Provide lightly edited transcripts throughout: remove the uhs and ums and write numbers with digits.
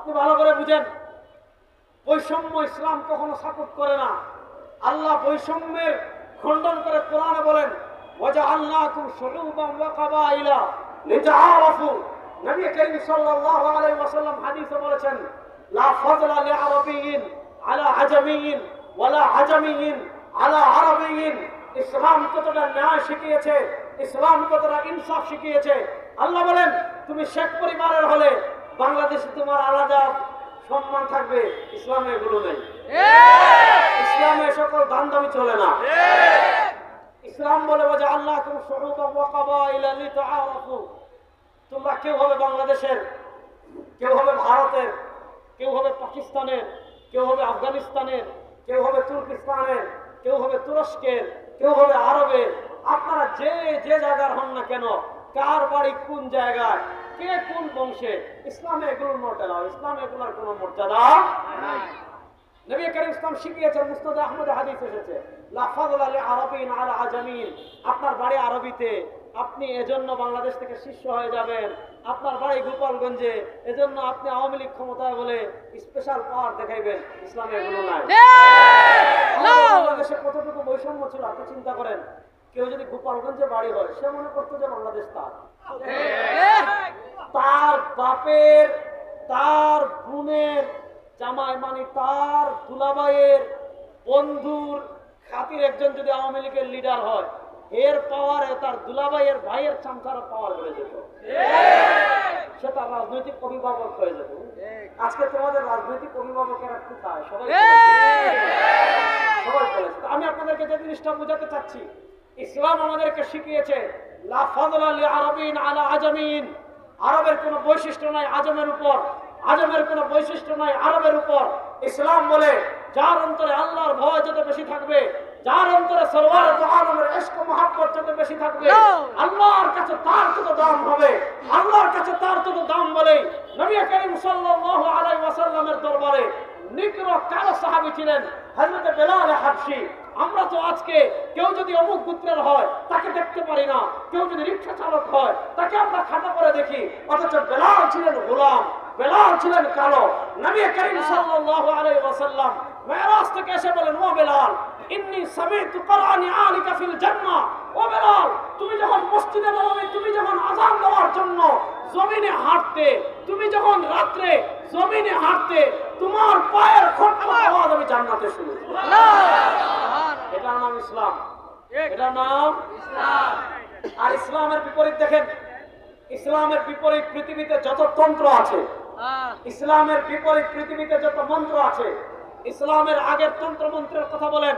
আপনি ভালো করে বুঝেন, বৈষম্য ইসলাম কখনো সাপোর্ট করে না। আল্লাহ বৈষম্যের খণ্ডন করে কোরআনে বলেন, ওয়াজআলনাকুম শুউবান ওয়া কাবাইলা লিতাআরাফু। নবী করিম সাল্লাল্লাহু আলাইহি ওয়াসাল্লাম হাদিসে বলেছেন, লা ফাযলা লিআরাবিয়্যিন আলা আজামিয়্যিন ওয়ালা আজামিয়্যিন আলা আরাবিয়্যিন। ইসলাম কতটা ন্যায় শিখিয়েছে, ইসলাম কতটা ইনসাফ শিখিয়েছে। আল্লাহ বলেন, তুমি শেখ পরিবারের হলে বাংলাদেশে তোমার আলাদা সম্মান থাকবে, ইসলামে এগুলো নেই। ইসলামে সকল দামদামি চলে না। ইসলাম বলে যে আল্লাহ তুমি শুউবান ওয়া কাবাইলা লিতাআরাফু, তোমরা কেউ হবে বাংলাদেশের, কেউ হবে ভারতের, কেউ হবে পাকিস্তানের, কেউ হবে আফগানিস্তানের, কেউ হবে তুর্কিস্তানের, কেউ হবে তুরস্কের, কেউ হবে আরবের। আপনারা যে যে জায়গার হন না কেন, কার বাড়ি কোন জায়গায়, কে কোন বংশে, ইসলামে এগুলোর মর্যাদা, ইসলামে এগুলোর কোনো মর্যাদা নাই। নবী করিম ইসলাম শিখিয়েছেন, মুসনাদে আহমদে হাদিস এসেছে, লা ফাযলা লিআরাবিয়্যিন আলা আজামিয়্যিন। আপনার বাড়ি আরবিতে, আপনি এজন্য বাংলাদেশ থেকে শিষ্য হয়ে যাবেন। আপনার বাড়ি গোপালগঞ্জে, এজন্য আপনি আওয়ামী লীগ ক্ষমতায় বলে স্পেশাল পাওয়ার দেখাইবেন, ইসলামে এগুলো নাই। বাংলাদেশে কতটুকু বৈষম্য ছিল আপনি চিন্তা করেন। কেউ যদি গোপালগঞ্জে বাড়ি হয়, সে মনে করতো যে বাংলাদেশ তার, তার বাপের, তার বোনের জামাই, মানে তার দুলাভাইয়ের বন্ধুর খাতির একজন যদি আওয়ামী লীগের লিডার হয়, এর পাওয়ারে তার দুলাভাইয়ের ভাইয়ের চামচারা পাওয়ার বেড়ে যেত, সে তার রাজনৈতিক অভিভাবক হয়ে যেত। আজকে তোমাদের রাজনৈতিক অভিভাবকেরা কোথায়? সবাই সবাই বলেছে। আমি আপনাদেরকে যে জিনিসটা বোঝাতে চাচ্ছি, ইসলাম আমাদেরকে শিখিয়েছে, লা ফাযলা লিআরাবিয়্যিন আলা আজামিয়্যিন। আরবের কোনো বৈশিষ্ট্য নাই আজমের উপর, আজমের কোনো বৈশিষ্ট্য নাই আরবের উপর। ইসলাম বলে, যার অন্তরে আল্লাহর ভয় যত বেশি থাকবে, যার অন্তরে সরওয়ারে দু আলমের ইশক ও মহব্বত যত বেশি থাকবে, আল্লাহর কাছে তার তত দাম হবে, আল্লাহর কাছে তার তত দাম। বলে নবী করিম সাল্লাল্লাহু আলাইহি ওয়াসাল্লামের দরবারে নিকর কালো সাহাবী ছিলেন হযরত বেলাল হাবশী। আমরা তো আজকে কেউ যদি অমুক গোত্রের হয় তাকে দেখতে পারি না, কেউ যদি রিকশা চালক হয় তাকে আমরা খাতা করে দেখি, অথচ বেলাল ছিলেন গোলাম, বেলাল ছিলেন কালো। নবী করিম সাল্লাল্লাহু আলাইহি ওয়াসাল্লাম মেরাজ থেকে এসে বলেন, ও বেলাল, ইন্নী সামি'তু কুরআনি আলিকা ফিল জান্নাহ। ও বেলাল, তুমি যখন মসজিদে নববী, তুমি যখন আযান দেওয়ার জন্য জমিনে হাঁটতে, তুমি যখন রাতে জমিনে হাঁটতে, তোমার পায়ের খটখট আওয়াজ আমি জান্নাতে শুনেছি। এটার নাম ইসলাম, এটার নাম ইসলাম। আর ইসলামের বিপরীত দেখেন, ইসলামের বিপরীত পৃথিবীতে যত তন্ত্র আছে, ইসলামের বিপরীত পৃথিবীতে যত মন্ত্র আছে, ইসলামের আগের তন্ত্র মন্ত্রের কথা বলেন,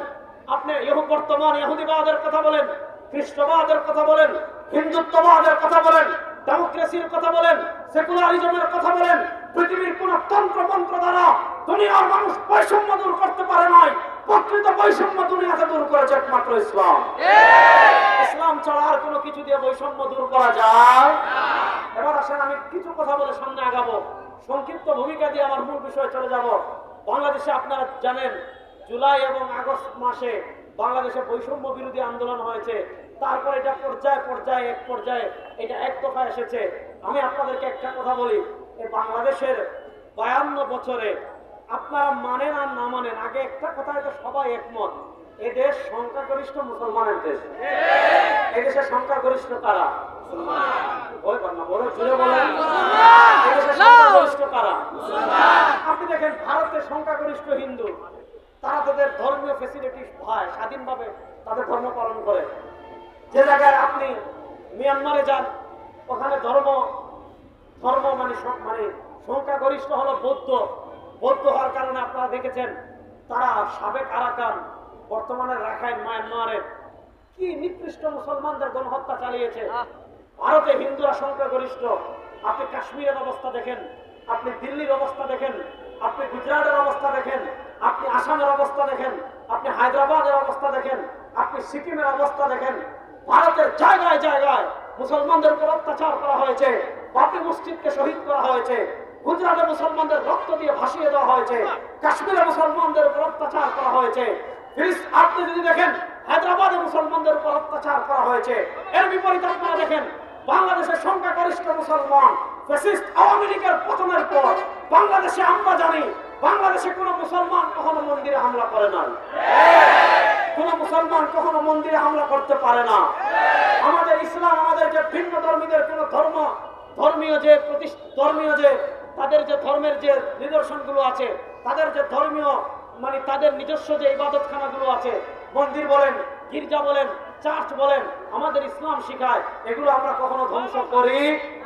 আপনি বর্তমান ইহুদিবাদের কথা বলেন, খ্রিস্টবাদের কথা বলেন, হিন্দুত্ববাদের কথা বলেন, ডেমোক্রেসির কথা বলেন, সেকুলারিজমের কথা বলেন, পৃথিবীর কোন তন্ত্র মন্ত্র দ্বারা দুনিয়ার মানুষ বৈষম্য দূর করতে পারে নাই। প্রকৃত বৈষম্য দুনিয়াতে দূর করেছে একমাত্র ইসলাম। ইসলাম ছাড়া আর কোনো কিছু দিয়ে বৈষম্য দূর করা যায় না। এবার আসেন আমি কিছু কথা বলে সামনে আগাবো, সংক্ষিপ্ত ভূমিকা দিয়ে আমার মূল বিষয়ে চলে যাব। বাংলাদেশে আপনারা জানেন, জুলাই এবং আগস্ট মাসে বাংলাদেশে বৈষম্য বিরোধী আন্দোলন হয়েছে। তারপর এটা পর্যায়ে পর্যায়ে এক পর্যায়ে এটা এক দফা এসেছে। আমি আপনাদেরকে একটা কথা বলি, এই বাংলাদেশের 52 বছরে আপনারা মানেন আর না মানেন, আগে একটা কথায় তো সবাই একমত, এদেশ সংখ্যাগরিষ্ঠ মুসলমানের দেশ। এদেশের সংখ্যাগরিষ্ঠ কারা? আপনি দেখেন ভারতের সংখ্যাগরিষ্ঠ হিন্দু, তারা তাদের ধর্মীয় ফেসিলিটি পায়, স্বাধীনভাবে তাদের ধর্ম পালন করে। যে জায়গায় আপনি মিয়ানমারে যান, ওখানে ধর্ম মানে সংখ্যাগরিষ্ঠ হলো বৌদ্ধ। বৌদ্ধ হওয়ার কারণে আপনারা দেখেছেন তারা সাবেক আরাকান, বর্তমানে রাখাইন মায়ানমারের কি নিকৃষ্ট মুসলমানদের গণহত্যা চালিয়েছে। ভারতে হিন্দুরা সংখ্যাগরিষ্ঠ। আপনি কাশ্মীরের অবস্থা দেখেন, আপনি দিল্লির অবস্থা দেখেন, আপনি গুজরাটের অবস্থা দেখেন, আপনি আসামের অবস্থা দেখেন, আপনি হায়দ্রাবাদের অবস্থা দেখেন, আপনি সিকিমের অবস্থা দেখেন। ভারতের জায়গায় জায়গায় মুসলমানদের উপর অত্যাচার করা হয়েছে, বাবরি মসজিদকে শহীদ করা হয়েছে, গুজরাটে মুসলমানদের রক্ত দিয়ে ভাসিয়ে দেওয়া হয়েছে, কাশ্মীরে মুসলমানদের উপর অত্যাচার করা হয়েছে। আপনি যদি দেখেন হায়দ্রাবাদে মুসলমানদের উপর অত্যাচার করা হয়েছে। এর বিপরীতে আপনারা দেখেন বাংলাদেশের সংখ্যাগরিষ্ঠ মুসলমান ফ্যাসিস্ট আওয়ামী লীগের পতনের পর বাংলাদেশে আমরা জানি বাংলাদেশে কোনো মুসলমান কখনো মন্দিরে হামলা করে নাই, কোন মুসলমান কখনো মন্দিরে হামলা করতে পারে না। আমাদের ইসলাম আমাদের যে ভিন্ন ধর্মীদের কোন ধর্মীয় যে তাদের যে ধর্মের যে নিদর্শনগুলো আছে, তাদের যে ধর্মীয় মানে তাদের নিজস্ব যে ইবাদতখানাগুলো আছে, মন্দির বলেন, গির্জা বলেন, চার্চ বলেন, আমাদের ইসলাম শিখায় এগুলো আমরা কখনো ধ্বংস করি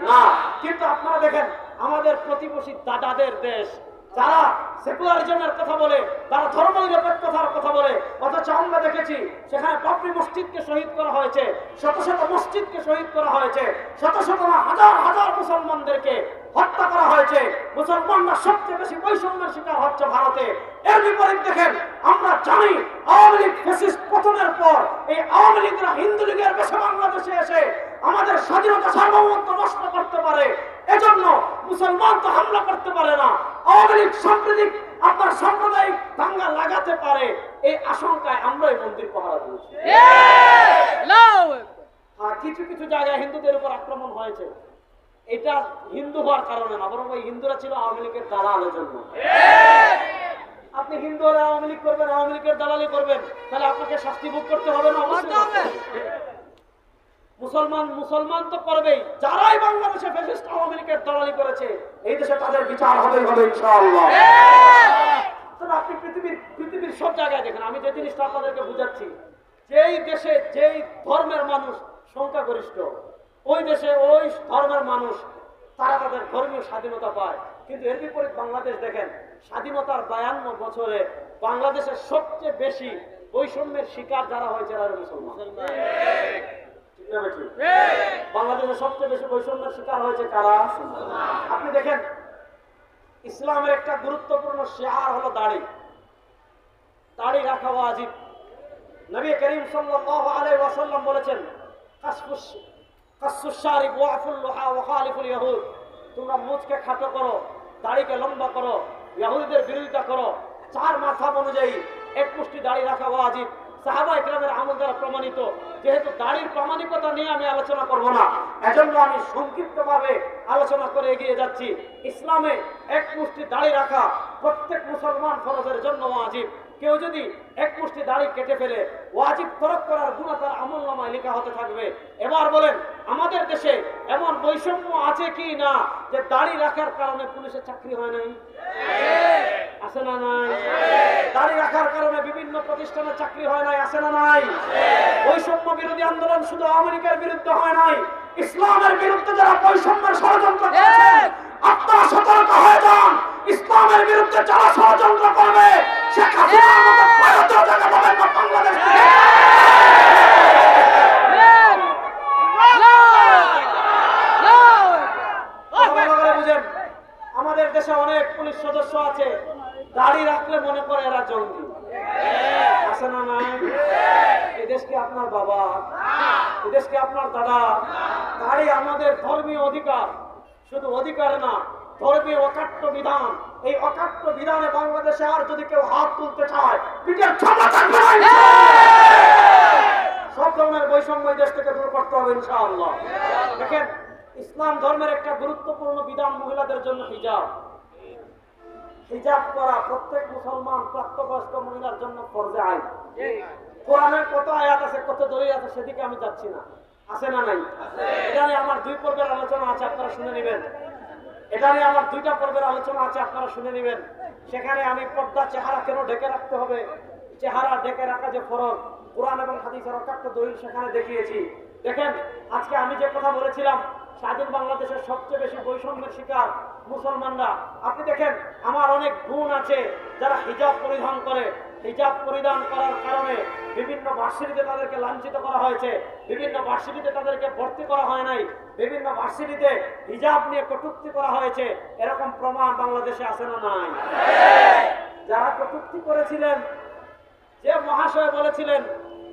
না। কিন্তু আপনারা দেখেন আমাদের প্রতিবেশী দাদাদের দেশ, যারা সেকুলারিজমের কথা বলে, তারা ধর্মনিরপেক্ষতার কথা বলে, অথচ আমরা দেখেছি সেখানে বাবরি মসজিদকে শহীদ করা হয়েছে, শত শত মসজিদকে শহীদ করা হয়েছে, শত শত না হাজার হাজার মুসলমানদেরকে হত্যা করা হয়েছে। মুসলমানরা সবচেয়ে বেশি বৈষম্যের শিকার হচ্ছে ভারতে। এর বিপরীত দেখেন আমরা জানি আওয়ামী লীগ ফ্যাসিস্ট পতনের পর এই আওয়ামী লীগরা হিন্দু লীগের বেশে বাংলাদেশে এসে আমাদের স্বাধীনতা সার্বভৌমত্ব নষ্ট করতে পারে, এজন্য মুসলমান তো হামলা করতে পারে না, আওয়ামী লীগ আপনার সাম্প্রদায়িক দাঙ্গা লাগাতে পারে, এই আশঙ্কায় আমরাই মন্দির পাহারা দিয়েছি। আর কিছু কিছু জায়গায় হিন্দুদের উপর আক্রমণ হয়েছে, এটা হিন্দু হওয়ার কারণে না, বরং ওই হিন্দুরা ছিল আওয়ামী লীগের দালালের জন্য। আপনি হিন্দু হলে আওয়ামী লীগ করবেন, আওয়ামী লীগের দালালি করবেন, তাহলে আপনাকে শাস্তি ভোগ করতে হবে না? মুসলমান তো করবেই, যারাই বাংলাদেশে ফ্যাসিস্ট আওয়ামী লীগের দালালি করেছে এই দেশে তাদের বিচার হবে ইনশাআল্লাহ। তবে আপনি পৃথিবীর সব জায়গায় দেখেন, আমি যে জিনিসটা আপনাদেরকে বুঝাচ্ছি, যেই দেশে যেই ধর্মের মানুষ সংখ্যাগরিষ্ঠ, ওই দেশে ওই ধর্মের মানুষ তারা তাদের ধর্মীয় স্বাধীনতা পায়। কিন্তু এর বিপরীত বাংলাদেশ দেখেন, স্বাধীনতার 52 বছরে বাংলাদেশের সবচেয়ে বেশি বৈষম্যের শিকার যারা হয়েছে তারা মুসলমান। বাংলাদেশের সবচেয়ে বেশি বৈষম্যের শিকার হয়েছে কারা? আপনি দেখেন ইসলামের একটা গুরুত্বপূর্ণ শিআর হলো দাড়ি রাখা ওয়াজিব। নবী করিম সাল্লাল্লাহু আলাইহি ওয়াসাল্লাম বলেছেন, কাসসুশ শারিব ওয়াফুল লুহা ওয়া খালিফুল ইয়াহুদ, তোমরা মুখকে খাটো করো, দাড়িকে লম্বা করো, ইহুদিদের বিরোধিতা করো। 4 মাযহাব অনুযায়ী এক মুষ্টি দাড়ি রাখা ওয়াজিব। সাহাবা ইকরামের আমল দ্বারা প্রমাণিত। যেহেতু দাড়ির প্রামাণিকতা নিয়ে আমি আলোচনা করব না, এজন্য আমি সংক্ষিপ্তভাবে আলোচনা করে এগিয়ে যাচ্ছি। ইসলামে এক মুষ্টি দাড়ি রাখা প্রত্যেক মুসলমান ফরজের জন্য ওয়াজিব। কেউ যদি এক মুষ্টি দাড়ি কেটে ফেলে, ওয়াজিব তরক করার গুনাহ তার আমলনামায় লেখা হতে থাকবে। এবার বলেন, আমাদের দেশে এমন বৈষম্য আছে কি না যে দাড়ি রাখার কারণে পুলিশের চাকরি হয় নাই? আছে না নাই? দাড়ি রাখার কারণে বিভিন্ন প্রতিষ্ঠানে চাকরি হয় নাই? আছে না নাই? বৈষম্য বিরোধী আন্দোলন শুধু আওয়ামী লীগের বিরুদ্ধে হয় নাই, ইসলামের বিরুদ্ধে যারা বৈষম্যের ষড়যন্ত্র করেছেন আপনারা সতর্ক হয়ে যান। ইসলামের বিরুদ্ধে যারা ষড়যন্ত্র করবে শেখ হাসিনার মতো ভারতীয় জায়গা পাবেন না বাংলাদেশ। বুঝেন, আমাদের দেশে অনেক পুলিশ সদস্য আছে, দাড়ি রাখলে মনে করে এরা জঙ্গি। আছে না নাই? এই দেশ কি আপনার বাবা? এই দেশ কি আপনার দাদা? দাড়ি আমাদের ধর্মীয় অধিকার, শুধু অধিকার না, ধর্মীয় অকাট্য বিধান। এই অকাট্য বিধানে বাংলাদেশে আর যদি কেউ হাত তুলতে চায়, পিঠের ছাপা থাকবে না। সব ধরনের বৈষম্য দেশ থেকে দূর করতে হবে ইনশাআল্লাহ। দেখেন, ইসলাম ধর্মের একটা গুরুত্বপূর্ণ বিধান মহিলাদের জন্য হিজাব। হিজাব করা প্রত্যেক মুসলমান প্রাপ্তবয়স্ক মহিলার জন্য ফরজে আইন। কোরআনের কত আয়াত আছে, কত দলিল আছে, সেদিকে আমি যাচ্ছি না। আছে না নাই? এটা নিয়ে আমার 2 পর্বের আলোচনা আছে, আপনারা শুনে নেবেন। এটা নিয়ে আমার 2টা পর্বের আলোচনা আছে, আপনারা শুনে নেবেন। সেখানে আমি পর্দা চেহারা কেন ঢেকে রাখতে হবে, চেহারা ঢেকে রাখা যে ফরজ, কোরআন এবং হাদিসের অকাট্য দলিল সেখানে দেখিয়েছি। দেখেন, আজকে আমি যে কথা বলেছিলাম, স্বাধীন বাংলাদেশের সবচেয়ে বেশি বৈষম্যের শিকার মুসলমানরা। আপনি দেখেন, আমার অনেক বোন আছে যারা হিজাব পরিধান করে। হিজাব পরিধান করার কারণে বিভিন্ন ভার্সিটিতে তাদেরকে লাঞ্ছিত করা হয়েছে, বিভিন্ন ভার্সিটিতে তাদেরকে ভর্তি করা হয় নাই, বিভিন্ন ভার্সিটিতে হিজাব নিয়ে কটূক্তি করা হয়েছে। এরকম প্রমাণ বাংলাদেশে আছে না নাই? যারা কটূক্তি করেছিলেন, যে মহাশয় বলেছিলেন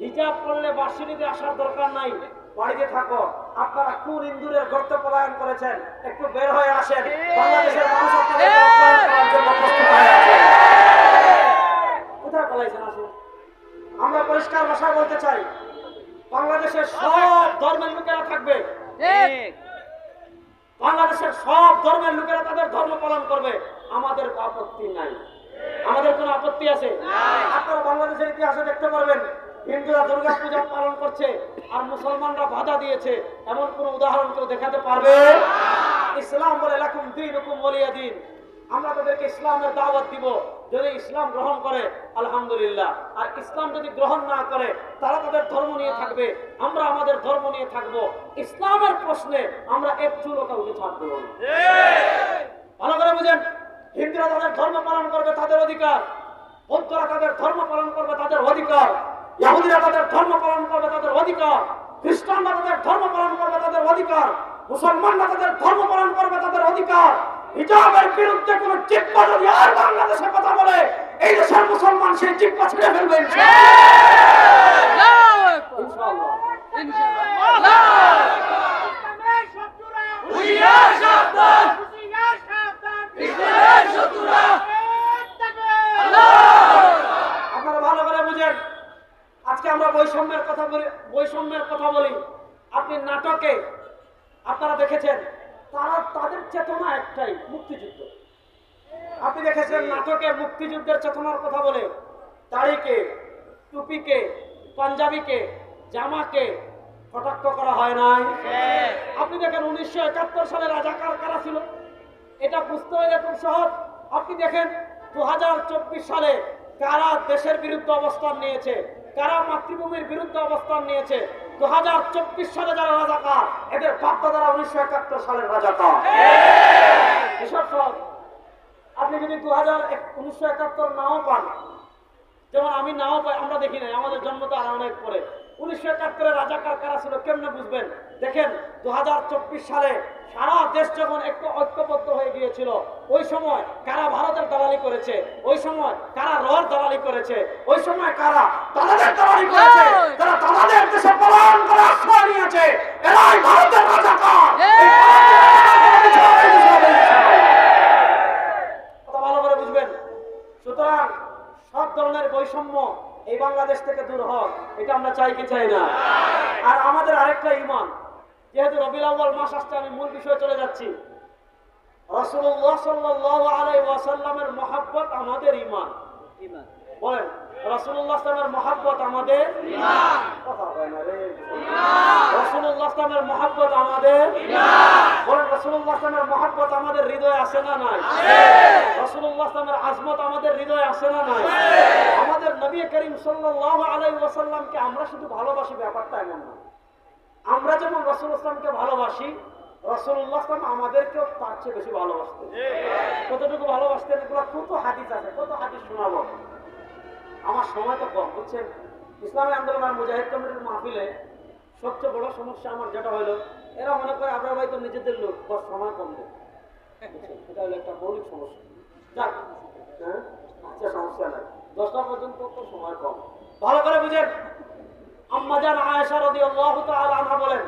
হিজাব পরলে ভার্সিটিতে আসার দরকার নাই, বাড়িতে থাকো, আপনারা কোন ইন্দুরের গর্তে পলায়ন করেছেন? একটু বের হয়ে আসেন। বাংলাদেশের মানুষ আপনাদের অপমান করার জন্য প্রস্তুত হয়ে আছে। কোথায় পলাইছেন? আসুন, আমরা পরিষ্কার ভাষায় বলতে চাই, বাংলাদেশের সব ধর্মের লোকেরা থাকবে। বাংলাদেশের সব ধর্মের লোকেরা তাদের ধর্ম পালন করবে, আমাদের আপত্তি নাই। আমাদের কোনো আপত্তি আছে? আপনারা বাংলাদেশের ইতিহাসে দেখতে পারবেন হিন্দুরা দুর্গা পূজা পালন করছে আর মুসলমানরা বাধা দিয়েছে, এমন কোন উদাহরণ কেউ দেখাতে পারবে? ইসলাম বলে লাকুম দীনুকুম ওয়ালিয়া দীন। আমরা তাদেরকে ইসলামের দাওয়াত দিব, যদি ইসলাম গ্রহণ করে আলহামদুলিল্লাহ, আর ইসলাম যদি গ্রহণ না করে তারা তাদের ধর্ম নিয়ে থাকবে, আমরা আমাদের ধর্ম নিয়ে থাকবো। ইসলামের প্রশ্নে আমরা এক চুলও কাউকে ছাড়বো না। ভালো করে বুঝেন, হিন্দুরা তাদের ধর্ম পালন করবে, তাদের অধিকার। বৌদ্ধরা তাদের ধর্ম পালন করবে, তাদের অধিকার। ইহুদিরা তাদের ধর্ম পালন করবে, তাদের অধিকার। খ্রিস্টানরা তাদের ধর্ম পালন করবে, তাদের অধিকার। মুসলমানরা তাদের ধর্ম পালন করবে, তাদের অধিকার। হিজাবের বিরুদ্ধে কোন জিহ্বা যদি আর বাংলাদেশে কথা বলে, এই দেশের মুসলমান সেই জিহ্বা ছেড়ে ফেলবে ইনশাআল্লাহ। ইনশাআল্লাহ। ইনশাআল্লাহ। আপনারা ভালো করে বুঝেন, আজকে আমরা বৈষম্যের কথা বলি। আপনি নাটকে আপনারা দেখেছেন, তাদের চেতনা একটাই, মুক্তিযুদ্ধ। আপনি দেখেছেন নাটকে মুক্তিযুদ্ধের চেতনার কথা বলে দাড়িকে, টুপিকে, পাঞ্জাবিকে, জামাকে কটাক্ষ করা হয় নাই। আপনি দেখেন 1971 সালে রাজাকার কারা ছিল, এটা বুঝতে হলে খুব সহজ। আপনি দেখেন 2024 সালে কারা দেশের বিরুদ্ধে অবস্থান নিয়েছে, কারা মাতৃভূমির বিরুদ্ধে অবস্থান নিয়েছে। 2024 সালে যারা রাজাকার, এদের বাপ-দাদারা 1971 সালের রাজাকার। এসব সব আপনি যদি 1971 নাও পান, যেমন আমি নাও পাই, আমরা দেখি নাই, আমাদের জন্ম তো আর অনেক পরে। 1971 রাজাকার কারা ছিল কেমনে বুঝবেন? দেখেন 2024 সালে সারা দেশ যখন একটু ঐক্যবদ্ধ হয়ে গিয়েছিল, ওই সময় কারা ভারতের দালালি করেছে, ওই সময় কারা রর দালালি করেছে, ওই সময় কারা দালালের দালালি করেছে, যারা দালালের দেশে পলায়ন করে আশ্রয় নিয়েছে, এরাই ভারতের রাজাকার। কথা ভালো করে বুঝবেন। সুতরাং সব ধরনের বৈষম্য এই বাংলাদেশ থেকে দূর হোক, এটা আমরা চাই কি চাই না? আর আমাদের আরেকটা ঈমান, যেহেতু রবিউল আউয়াল মাস আসছে, আমি মূল বিষয়ে চলে যাচ্ছি। রাসূলুল্লাহ সাল্লাল্লাহু আলাইহি ওয়াসাল্লামের মহব্বত আমাদের ঈমান। বলেন, রাসূলুল্লাহ সাল্লামের মহব্বত আমাদের ঈমান। কথা হয় না রে। রাসূলুল্লাহ সাল্লামের মহব্বত আমাদের ঈমান। বলেন, রাসূলুল্লাহ সাল্লামের মহব্বত আমাদের হৃদয়ে আছে না নাই? আছে। রাসূলুল্লাহ সাল্লামের আজমত আমাদের হৃদয়ে আছে না নাই? আছে। আমাদের নবী করিম সাল্লাল্লাহু আলাইহি ওয়াসাল্লামকে আমরা শুধু ভালোবাসি, ব্যাপারটা এমন না। আমরা যেমন রাসূলুল্লাহ সাল্লামকে ভালোবাসি, রাসূলুল্লাহ সাল্লাম আমাদেরকেও তার চেয়ে বেশি ভালোবাসতেন। কতটুকু ভালোবাসতেন, এগুলো কত হাদিস আছে, কত হাদিস শোনাবো। আমার সময় তো কম, বুঝছেন। ইসলামী আন্দোলন আর মুজাহিদ কমিটির মাহফিলে সবচেয়ে বড় সমস্যা আমার যেটা হলো, এরা মনে করে আপনার ভাই তো নিজেদের লোক, বস সময় কম দেয়। এটা হলো একটা মৌলিক সমস্যা। যাক, হ্যাঁ, আচ্ছা, সমস্যা নাই, 10টা পর্যন্ত তো সময় কম। ভালো করে বুঝেন, আম্মাজান আয়েশা রাদিয়াল্লাহু তাআলা আনহা বলেন,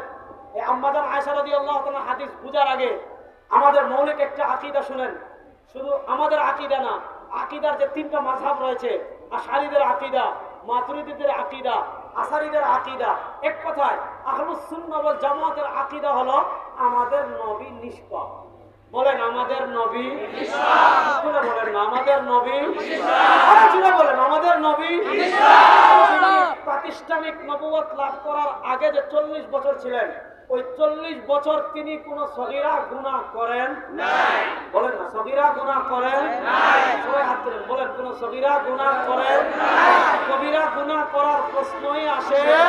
এই আম্মাজান আয়েশা রাদিয়াল্লাহু তাআলা হাদিস বুঝার আগে আমাদের মৌলিক একটা আকীদা শুনেন। শুধু আমাদের আকীদা না, আকীদার যে 3টা মাযহাব রয়েছে, আশআরীদের আকীদা, মাতুরিদীদের আকীদা, আশারীদের আকীদা। এক কথায় আহলুস সুন্নাহ ওয়াল জামাতের আকীদা হলো আমাদের নবী নিষ্পাপ। বলেন, আমাদের নবী নিষ্পাপ। বলেন না, আমাদের নবী নিষ্পাপ। বলেন, আমাদের নবী নিষ্পাপ। প্রাতিষ্ঠানিক নবুয়ত লাভ করার আগে যে 40 বছর ছিলেন, ওই 40 বছর তিনি কোন সগীরা গুনাহ করেন নাই। বলেন না, সগীরা গুনাহ করেন নাই। সবাই হাত তুলেন, বলেন, কোন সগীরা গুনাহ করেন নাই। কবিরা গুনাহ করার প্রশ্নই আসে না।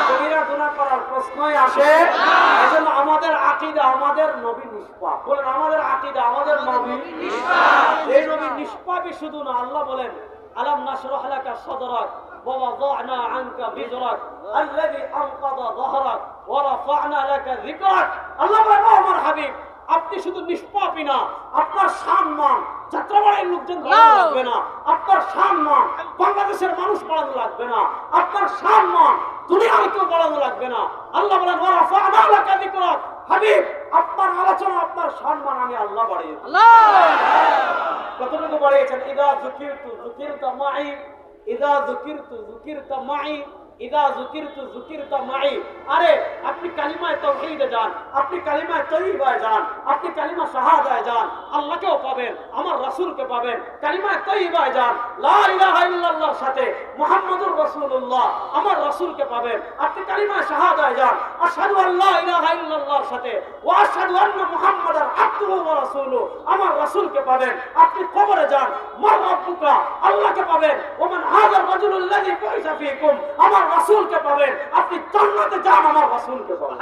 কবিরা গুনাহ করার প্রশ্নই আসে না। এজন্য আমাদের আকীদা আমাদের নবী নিষ্পাপ। বলেন, আমাদের আকীদা আমাদের নবী নিষ্পাপ। এই নবী নিষ্পাপই শুধু না, আল্লাহ বলেন, আলাম নাশরাহ লাকা সাদরাক ওয়া ওয়াদা'না আনকা বিজরাক আল্লাযী আনকাযা যাহরাক ওয়া রাফা'না লাকা যিকরাক। আল্লাহ বলেন, ও আমার হাবিব, আপনি শুধু নিষ্পাপই না, আপনার সম্মান যাত্রাবাড়ির লোকজন বাড়ানো লাগবে না, আপনার সম্মান বাংলাদেশের মানুষ বাড়ানো লাগবে না, আপনার সম্মান দুনিয়ার কেউ বাড়ানো লাগবে না। আল্লাহ বলেন, ওয়া রাফা'না লাকা যিকরাক। হাবিব, আপনার আলোচনা, আপনার সম্মান আমি আল্লাহ বাড়িয়েছি। কতটুকু বাড়িয়েছেন? ইদা যুকিরতু যুকিরতা মাই, ইদা যুকিরতু যুকিরতা মাই ইদা যুকিরতু যুকিরতা মাই। আরে আপনি কালিমায়ে তাওহীদে যান, আপনি কালিমায়ে তয়্যিবায় যান, আপনি কালিমা শাহাদায় যান, আল্লাহকেও পাবেন, আমার রাসূলকে পাবেন। কালিমায়ে তয়্যিবায় যান, লা ইলাহা ইল্লাল্লাহর সাথে মুহাম্মাদুর রাসূলুল্লাহ আমার রাসূলকে পাবেন। আপনি কালিমায়ে শাহাদায় যান, আশহাদু আল্লা ইলাহা ইল্লাল্লাহর সাথে ওয়া আশহাদু আন্না মুহাম্মাদান আবদুহু ওয়া রাসূলুহু আমার রাসূলকে পাবেন। আপনি কবরে যান, মার রাব্বুকা আল্লাহকে পাবেন। ওমান হাযার রাজুলুল্লাযী বুইসা ফীকুম আমার রাসূলকে পাবেন। আপনি জান্নাতে যান, আমার রাসূলকে পাবেন।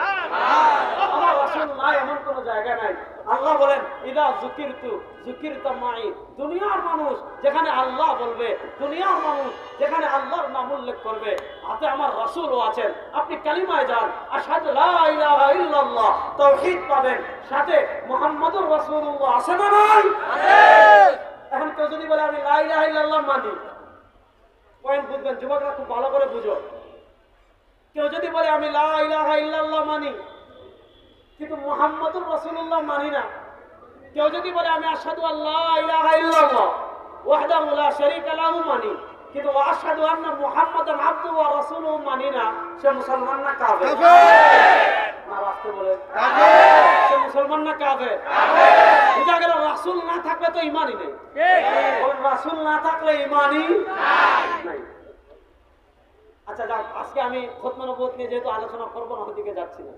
আমার রাসূল নাই এমন কোন জায়গা নাই। আল্লাহ বলেন ইদা যুকিরতু যুকিরতা মাই। দুনিয়ার মানুষ যেখানে আল্লাহ বলবে, দুনিয়ার মানুষ যেখানে আল্লাহর নাম উল্লেখ করবে, হাতে আমার রাসূলও আছেন। আপনি কালিমায় যান, আশহাদু লা ইলাহা ইল্লাল্লাহ তাওহীদ পাবেন, সাথে মুহাম্মাদুর রাসূলুল্লাহ আছে না নাই? আছে। এখন কেউ যদি বলে আমি লা ইলাহা ইল্লাল্লাহ মানি, পয়েন্ট বুঝবেন যুবকরা, খুব ভালো করে বুঝো। কেউ যদি বলে আমি লা ইলাহা ইল্লাল্লাহ মানি কিন্তু মুহাম্মাদুর রাসূলুল্লাহ মানি না, কেউ যদি বলে আমি আশহাদু আল্লা ইলাহা ইল্লাল্লাহ ওয়াহদাহু লা শারীকা লাহু মানি কিন্তু আশহাদু আন্না মুহাম্মাদান আবদুহু ওয়া রাসূলুহু মানি না, সে মুসলমান না কাফের? না রাস্তে বলে কাফের। সে মুসলমান না কাফের? কাফের। বুঝা গেল রাসূল না থাকলে তো ঈমানই নেই। ঠিক। রাসূল না থাকলে ঈমানই নাই। আচ্ছা যাক, আজকে আমি খতমে নবুয়ত নিয়ে যেহেতু আলোচনা করবো না, ওদিকে যাচ্ছি না,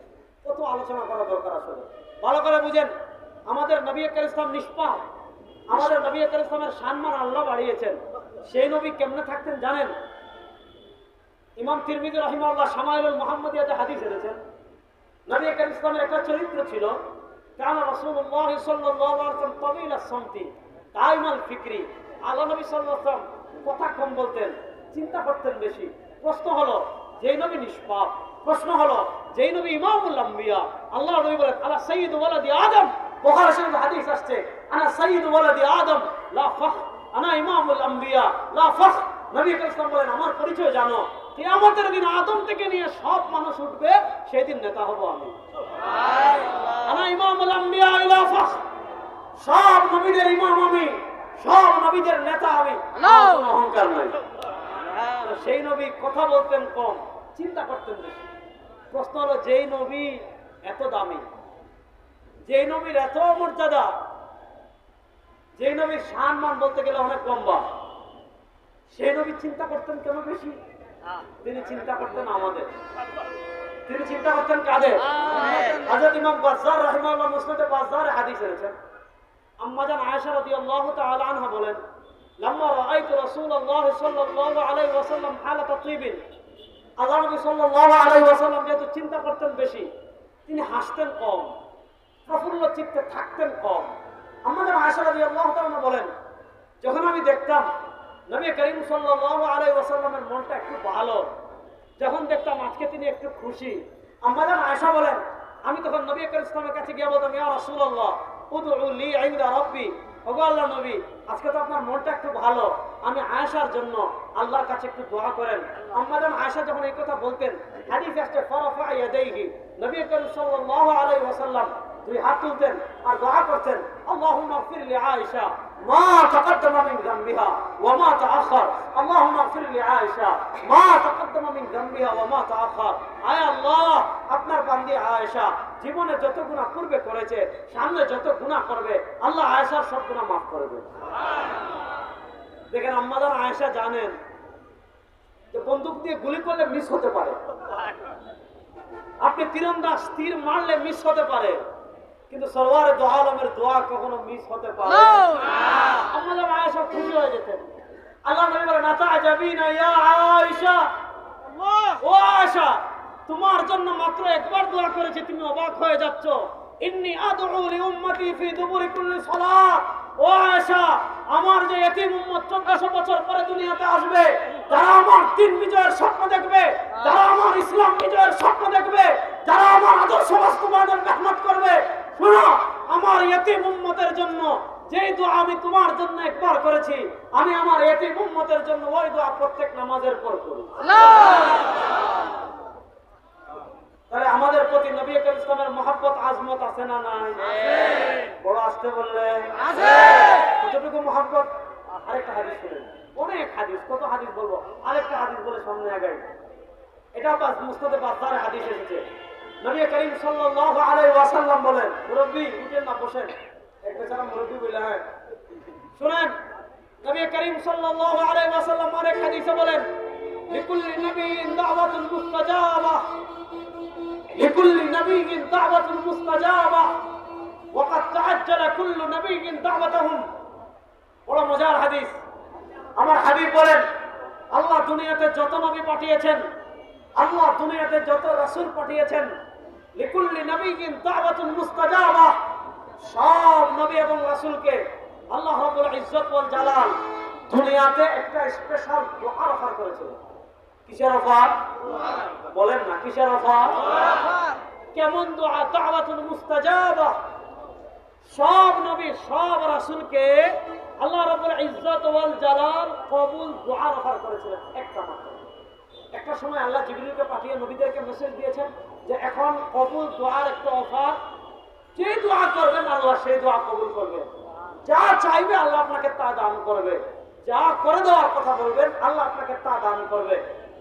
কত আলোচনা করা দরকার আসলে। ভালো করে বুঝেন, আমাদের নবী আকরাম ইসলাম নিষ্পাপ, আমাদের নবী আকরাম ইসলামের সম্মান আল্লাহ বাড়িয়েছেন। সেই নবী কেমনে থাকতেন জানেন? ইমাম তিরমিজি রাহিমাহুল্লাহ শামাইলুল মুহাম্মাদিয়াতে হাদিস এনেছেন, নবী আকরাম ইসলামের একটা চরিত্র ছিল, কানা রাসূলুল্লাহ সাল্লাল্লাহু আলাইহি ওয়াসাল্লাম তাওয়িলাস সামতি কাইমাল ফিকরি। আল্লাহ নবী সাল্লাল্লাহু আলাইহি ওয়াসাল্লাম কথা কম বলতেন, চিন্তা করতেন বেশি। প্রশ্ন হলো যেই নবী নিষ্পাপ, প্রশ্ন হলো যেই নবী ইমামুল আম্বিয়া, আল্লাহ নবী বলেন আলা সাইয়্যিদু ওয়ালাদি আদম, বুখারী শরীফে হাদিস আসছে আনা সাইয়্যিদু ওয়ালাদি আদম লা ফখ, আনা ইমামুল আম্বিয়া লা ফখ। নবী ইসলাম বলেন আমার পরিচয় জানো, কিয়ামতের দিন আদম থেকে নিয়ে সব মানুষ উঠবে, সেই দিন নেতা হব আমি। সুবহানাল্লাহ। আনা ইমামুল আম্বিয়া লা ফখ, সব নবীদের ইমাম আমি, সব নবীদের নেতা আমি, কোনো অহংকার নাই। সেই নবী কথা বলতেন কম, চিন্তা করতেন বেশি। প্রশ্ন হলো যেই নবী এত দামি, যেই নবীর এত মর্যাদা, যেই নবীর সম্মান বলতে গেলে অনেক লম্বা, সেই নবী চিন্তা করতেন কেন বেশি? তিনি চিন্তা করতেন আমাদের, তিনি চিন্তা করতেন কাদের? হযরত ইমাম বাজ্জার রাহিমাহুল্লাহ মুসনাদে বাজ্জারে হাদিস এনেছেন, আম্মাজান আয়েশা রাদিয়াল্লাহু তাআলা আনহা বলেন লাম্মা রাআইতু রাসূলুল্লাহ সাল্লাল্লাহু আলাইহি ওয়াসাল্লাম হালাতা তিবিন, আল্লাহ নবী সাল্লাল্লাহু আলাইহি ওয়াসাল্লাম যেহেতু চিন্তা করতেন বেশি, তিনি হাসতেন কম, প্রফুল্ল চিত্তে থাকতেন কম। আম্মাজান আয়েশা রাদিয়াল্লাহু তাআলা বলেন যখন আমি দেখতাম নবী করিম সাল্লাল্লাহু আলাইহি ওয়াসাল্লামের মনটা একটু ভালো, যখন দেখতাম আজকে তিনি একটু খুশি, আম্মাজান আয়েশা বলেন আমি তখন নবী করিম সাল্লাল্লাহু কাছে গিয়ে বলতাম ইয়া রাসূলুল্লাহ উদউ লি ইনদা রাব্বি, ওগো আল্লাহর নবী আজকে তো আপনার মনটা একটু ভালো, আমি আয়েশার জন্য আল্লাহর কাছে একটু দোয়া করেন। আম্মাজান আয়েশা যখন এই কথা বলতেন, হাদিস আসছে ফারাফা ইয়াদাইহি, নবী করিম সাল্লাল্লাহু আলাইহি ওয়াসাল্লাম দুই হাত তুলতেন আর দোয়া করতেন আল্লাহুম্মা ইগফির লি আয়েশা মা তাকাদ্দামা মিন যামবিহা ওয়া মা তাআখার, আল্লাহুম্মা ইগফির লি আয়েশা মা তাকাদ্দামা মিন যামবিহা ওয়া মা তাআখার। আয় আল্লাহ, আপনার বান্দি আয়েশা জীবনে যত গুনাহ পূর্বে করেছে, সামনে যত গুনাহ করবে, আল্লাহ আয়েশার সব গুনাহ মাফ করে দেন। সুবহানাল্লাহ। দেখেন আম্মাজান আয়েশা জানেন যে বন্দুক দিয়ে গুলি করলে মিস হতে পারে, আপনি তীরন্দাজ তীর মারলে মিস হতে পারে, কিন্তু সরওয়ারে দো আলমের দোয়া কখনো মিস হতে পারে না। আম্মাজান আয়েশা খুশি হয়ে যেতেন। আল্লাহ নবী বলেন আতাআজাবিনা ইয়া আয়েশা, ও আয়েশা তোমার জন্য মাত্র একবার দোয়া করেছি, তুমি অবাক হয়ে যাচ্ছ। ইন্নী আদউ লি উম্মতি ফি দুবুরি কুল্লি সালাত, ও আয়েশা আমার যে এতিম উম্মত 1400 বছর পরে দুনিয়াতে আসবে, যারা আমার দিন বিজয়ের স্বপ্ন দেখবে, যারা আমার ইসলাম বিজয়ের স্বপ্ন দেখবে, যারা আমার আদর্শ বাস্তবায়নের মেহনত করবে, শোনো আমার এতিম উম্মতের জন্য যেই দোয়া আমি তোমার জন্য একবার করেছি, আমি আমার এতিম উম্মতের জন্য ওই দোয়া প্রত্যেক নামাজের পর করি। তাহলে আমাদের প্রতি নবী করিম ইসলামের মহব্বত আজমত আছে না নাই? বড় আসতে বললেন আছে। কতটুকু মহব্বত? আরেকটা হাদিস শুনেন, অনেক হাদিস, কত হাদিস বলবো, আরেকটা হাদিস বলে সামনে আগাই। এটা মুসনাদে বাজ্জারে হাদিস এসেছে। নবী করিম সাল্লাল্লাহু আলাইহি ওয়াসাল্লাম বলেন, মুরব্বি উঠেন না, বসেন। এক বেচারা মুরব্বি বলে, হ্যাঁ শুনেন, নবী করিম সাল্লাল্লাহু আলাইহি ওয়াসাল্লাম অনেক হাদিসে বলেন, লিকুল্লি নবিয়্যিন দাওয়াতুন মুস্তাজাবা, লিকুল্লি নবিয়্যিন দাওয়াতুন মুস্তাজাবা ওয়া ক্বাদ তাআজ্জালা কুল্লু নবিয়্যিন দাওয়াতাহুম। বড় মজার হাদিস। আমার হাবিব বলেন, আল্লাহ দুনিয়াতে যত নবী পাঠিয়েছেন, আল্লাহ দুনিয়াতে যত রাসূল পাঠিয়েছেন, লিকুল্লি নবিয়্যিন দাওয়াতুন মুস্তাজাবা, সব নবী এবং রাসূলকে আল্লাহ রাব্বুল ইজ্জত ওয়াল জালাল দুনিয়াতে একটা স্পেশাল দোয়ার অফার করেছিল। কিসের অফার? বলেন না, কিসের অফার? কেমন দোয়া? দাওয়াতুল মুস্তাজাবা। সব নবী সব রাসূলকে আল্লাহ রাব্বুল ইজ্জত ওয়াল জালাল কবুল দোয়ার অফার করেছিলেন একটা মাত্র। একটা সময় আল্লাহ জিবরিলকে পাঠিয়ে নবীদেরকে মেসেজ দিয়েছেন যে এখন কবুল দোয়ার একটা অফার, যে দোয়া করবেন আল্লাহ সেই দোয়া কবুল করবেন, যা চাইবে আল্লাহ আপনাকে তা দান করবে, যা করে দেওয়ার কথা বলবেন আল্লাহ আপনাকে তা দান করবে।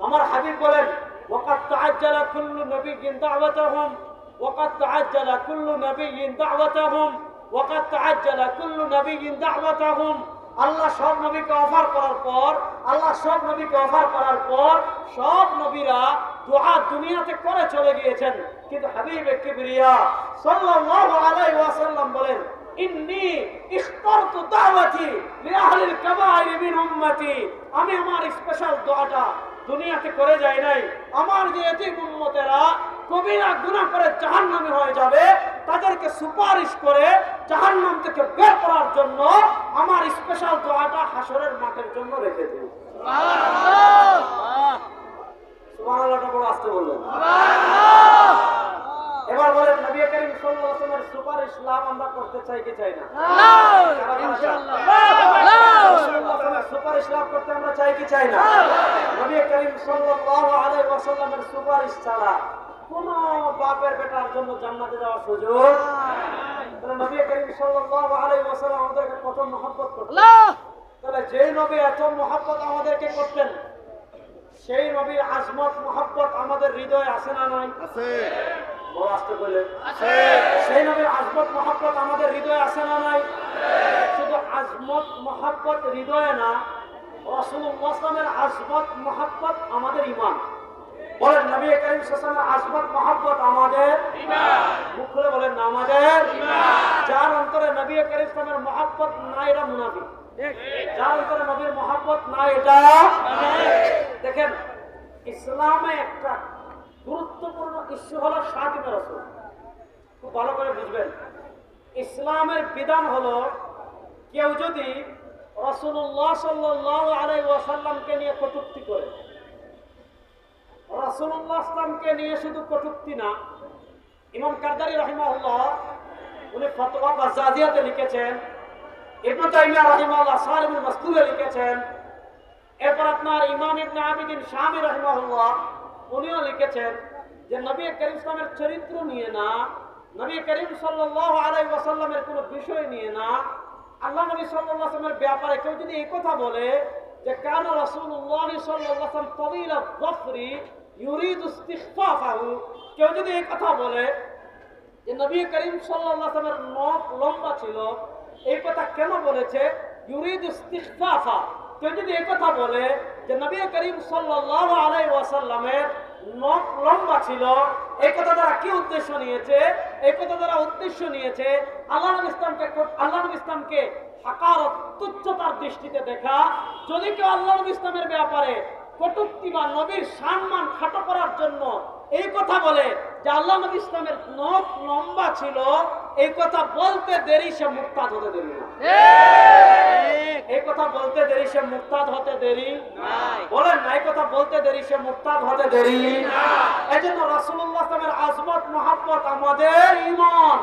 আমার হাবিব বলেন, ওয়াকাদ তাআজ্জালা কুল্লু নবিয়্যিন দাওয়াতাহুম, ওয়াকাদ তাআজ্জালা কুল্লু নবিয়্যিন দাওয়াতাহুম, ওয়াকাদ তাআজ্জালা কুল্লু নবিয়্যিন দাওয়াতাহুম। আল্লাহ সব নবীকে অফার করার পর, আল্লাহ সব নবীকে অফার করার পর সব নবীরা দোয়া দুনিয়াতে করে চলে গিয়েছেন, কিন্তু হাবিবে কিবরিয়া সাল্লাল্লাহু আলাইহি ওয়াসাল্লাম বলেন, ইন্নী ইখতারতু দাওয়াতি লিআহলিল কাবাইর মিন উম্মতি। আমি আমার স্পেশাল দোয়াটা দুনিয়াতে করে যাই নাই, আমার যে এতিম উম্মতেরা কবিরা গুনাহ করে জাহান্নামী হয়ে যাবে তাদেরকে সুপারিশ করে জাহান্নাম থেকে বের করার জন্য আমার স্পেশাল দোয়াটা হাসরের মাঠের জন্য রেখে দিই। সুবহানাল্লাহ। সুবহানাল্লাহটা বড় আস্তে বললেন। সুবহানাল্লাহ। এবার বলেন, নবী করিম সাল্লাল্লাহু আলাইহি ওয়াসাল্লামের সুপারিশ লাভ আমরা করতে চাই কি চাই না? ইনশাআল্লাহ। সুপারিশ লাভ করতে আমরা চাই কি চাই না? নবী করিম সাল্লাল্লাহু আলাইহি ওয়াসাল্লামের সুপারিশ ছাড়া কোন বাপের বেটার জন্য জান্নাতে যাওয়ার সুযোগ নাই। তাহলে নবী করিম সাল্লাল্লাহু আলাইহি ওয়াসাল্লাম আমাদেরকে কত মহব্বত করতেন। তাহলে যেই নবী এত মহব্বত আমাদেরকে করতেন, সেই নবীর আজমত মহব্বত আমাদের হৃদয়ে আছে না নাই? আছে। বড় আস্তে বলেন, আছে। সেই নবীর আজমত মহব্বত আমাদের হৃদয়ে আছে না নাই? শুধু আজমত মহব্বত হৃদয়ে না, রাসূলুল্লাহ সাল্লাল্লাহু আলাইহি ওয়াসাল্লামের আজমত মহব্বত আমাদের ঈমান। বলেন, নবী করিম সাল্লাল্লাহু আলাইহি ওয়াসাল্লামের আজমত মহব্বত আমাদের ঈমান। মুখ খুলে বলেন না, আমাদের ঈমান। যার অন্তরে নবী করিম সাল্লাল্লাহু আলাইহি ওয়াসাল্লামের মহব্বত নাই, এটা মুনাফিক। যার অন্তরে নবীর মহব্বত নাই, এটা মুনাফিক। দেখেন, ইসলামে একটা গুরুত্বপূর্ণ ইস্যু হলো শাতিমে রাসূল। খুব ভালো করে বুঝবেন, ইসলামের বিধান হলো কেউ যদি রাসূলুল্লাহ সাল্লাল্লাহু আলাইহি ওয়াসাল্লামকে নিয়ে কটূক্তি করে, রাসূলুল্লাহ সাল্লামকে নিয়ে শুধু কটূক্তি না, ইমাম কারদারি রাহিমাহুল্লাহ উনি ফতোয়া বাজাজিয়াতে লিখেছেন, ইবনে তাইমিয়া রাহিমাহুল্লাহ সালিমুল মাসদুরে লিখেছেন, এরপর আপনার ইমাম ইবনে আবিদিন শামী রাহিমাহুল্লাহ উনিও লিখেছেন যে নবী করিম সাল্লাল্লাহু আলাইহি চরিত্র নিয়ে না, নবী করিম সাল্লাল্লাহু আলাইহি ওয়াসাল্লামের কোনো বিষয় নিয়ে না, আল্লাহ নবী সাল্লাল্লাহু আলাইহি ওয়াসাল্লামের ব্যাপারে কেউ যদি এই কথা বলে যে কানা রাসূলুল্লাহ সাল্লাল্লাহু আলাইহি ওয়াসাল্লাম তাওয়ীলা যফরি ইউরিদু ইস্তিখফাফাহু, কেউ যদি এই কথা বলে যে নবী করিম সাল্লাল্লাহু আলাইহি ওয়াসাল্লামের নখ লম্বা ছিল, এই কথা কেন বলেছে? ইউরিদু ইস্তিখফাফা। কেউ যদি এই কথা বলে যে নবী করিম সাল্লাল্লাহু আলাইহি ওয়াসাল্লামের নখ লম্বা ছিল, এই কথা দ্বারা কি উদ্দেশ্য নিয়েছে? এই কথা দ্বারা উদ্দেশ্য নিয়েছে আল্লাহ নবী ইসলামকে হাকারত, তুচ্ছতার দৃষ্টিতে দেখা। যদি কেউ আল্লাহ নবী ইসলামের ব্যাপারে কটূক্তি বা নবীর সম্মান খাটো করার জন্য এই কথা বলে যে আল্লাহ নবী ইসলামের নখ লম্বা ছিল, এই কথা বলতে দেরি সে মুরতাদ হতে দেরি না। এই কথা বলতে দেরি সে মুরতাদ হতে দেরি নাই। বলেন না, এই কথা বলতে দেরি সে মুরতাদ হতে দেরি না। এজন্য রাসূলুল্লাহ সাল্লাল্লাহু আলাইহি ওয়াসাল্লামের আজমত মহব্বত আমাদের ঈমান।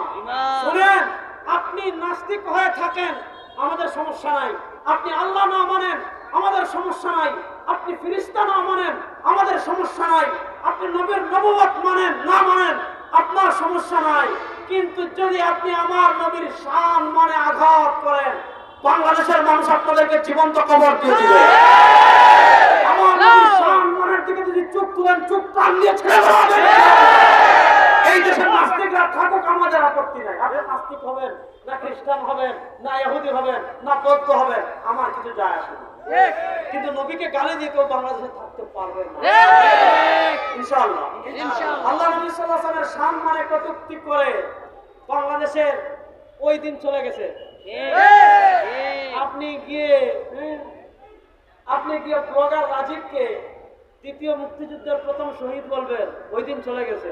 শুনেন, আপনি নাস্তিক হয়ে থাকেন, আমাদের সমস্যা নাই। আপনি আল্লাহ না মানেন, আমাদের সমস্যা নাই। আপনি ফেরেশতা না মানেন, আমাদের সমস্যা নাই। আপনি নবীর নবুয়ত মানেন না মানেন, আপনার সমস্যা নাই। কিন্তু যদি আপনি আমার নবীর শান মানে আঘাত করেন, বাংলাদেশের মানুষ আপনাদেরকে জীবন্ত কবর দিয়ে দিবে। আমার নবীর শান মানের দিকে যদি চুপ তুলেন, চুপ টান দিয়ে ছেড়ে দেবেন। এই দেশের নাস্তিকরা থাকুক, আমাদের আপত্তি নাই। আপনি নাস্তিক হবেন না খ্রিস্টান হবেন না ইহুদি হবেন না বৌদ্ধ হবেন, আমার কিছু যায় আসে না। কিন্তু নবীকে গালি দিয়ে কেউ বাংলাদেশে থাকতে পারবে না ইনশাআল্লাহ। আল্লাহ নবী সাল্লাল্লাহু আলাইহি ওয়াসাল্লামের সম্মানে কটূক্তি করে বাংলাদেশের ওই দিন চলে গেছে। আপনি গিয়ে ব্লগার রাজীবকে দ্বিতীয় মুক্তিযুদ্ধের প্রথম শহীদ বলবেন, ওই দিন চলে গেছে।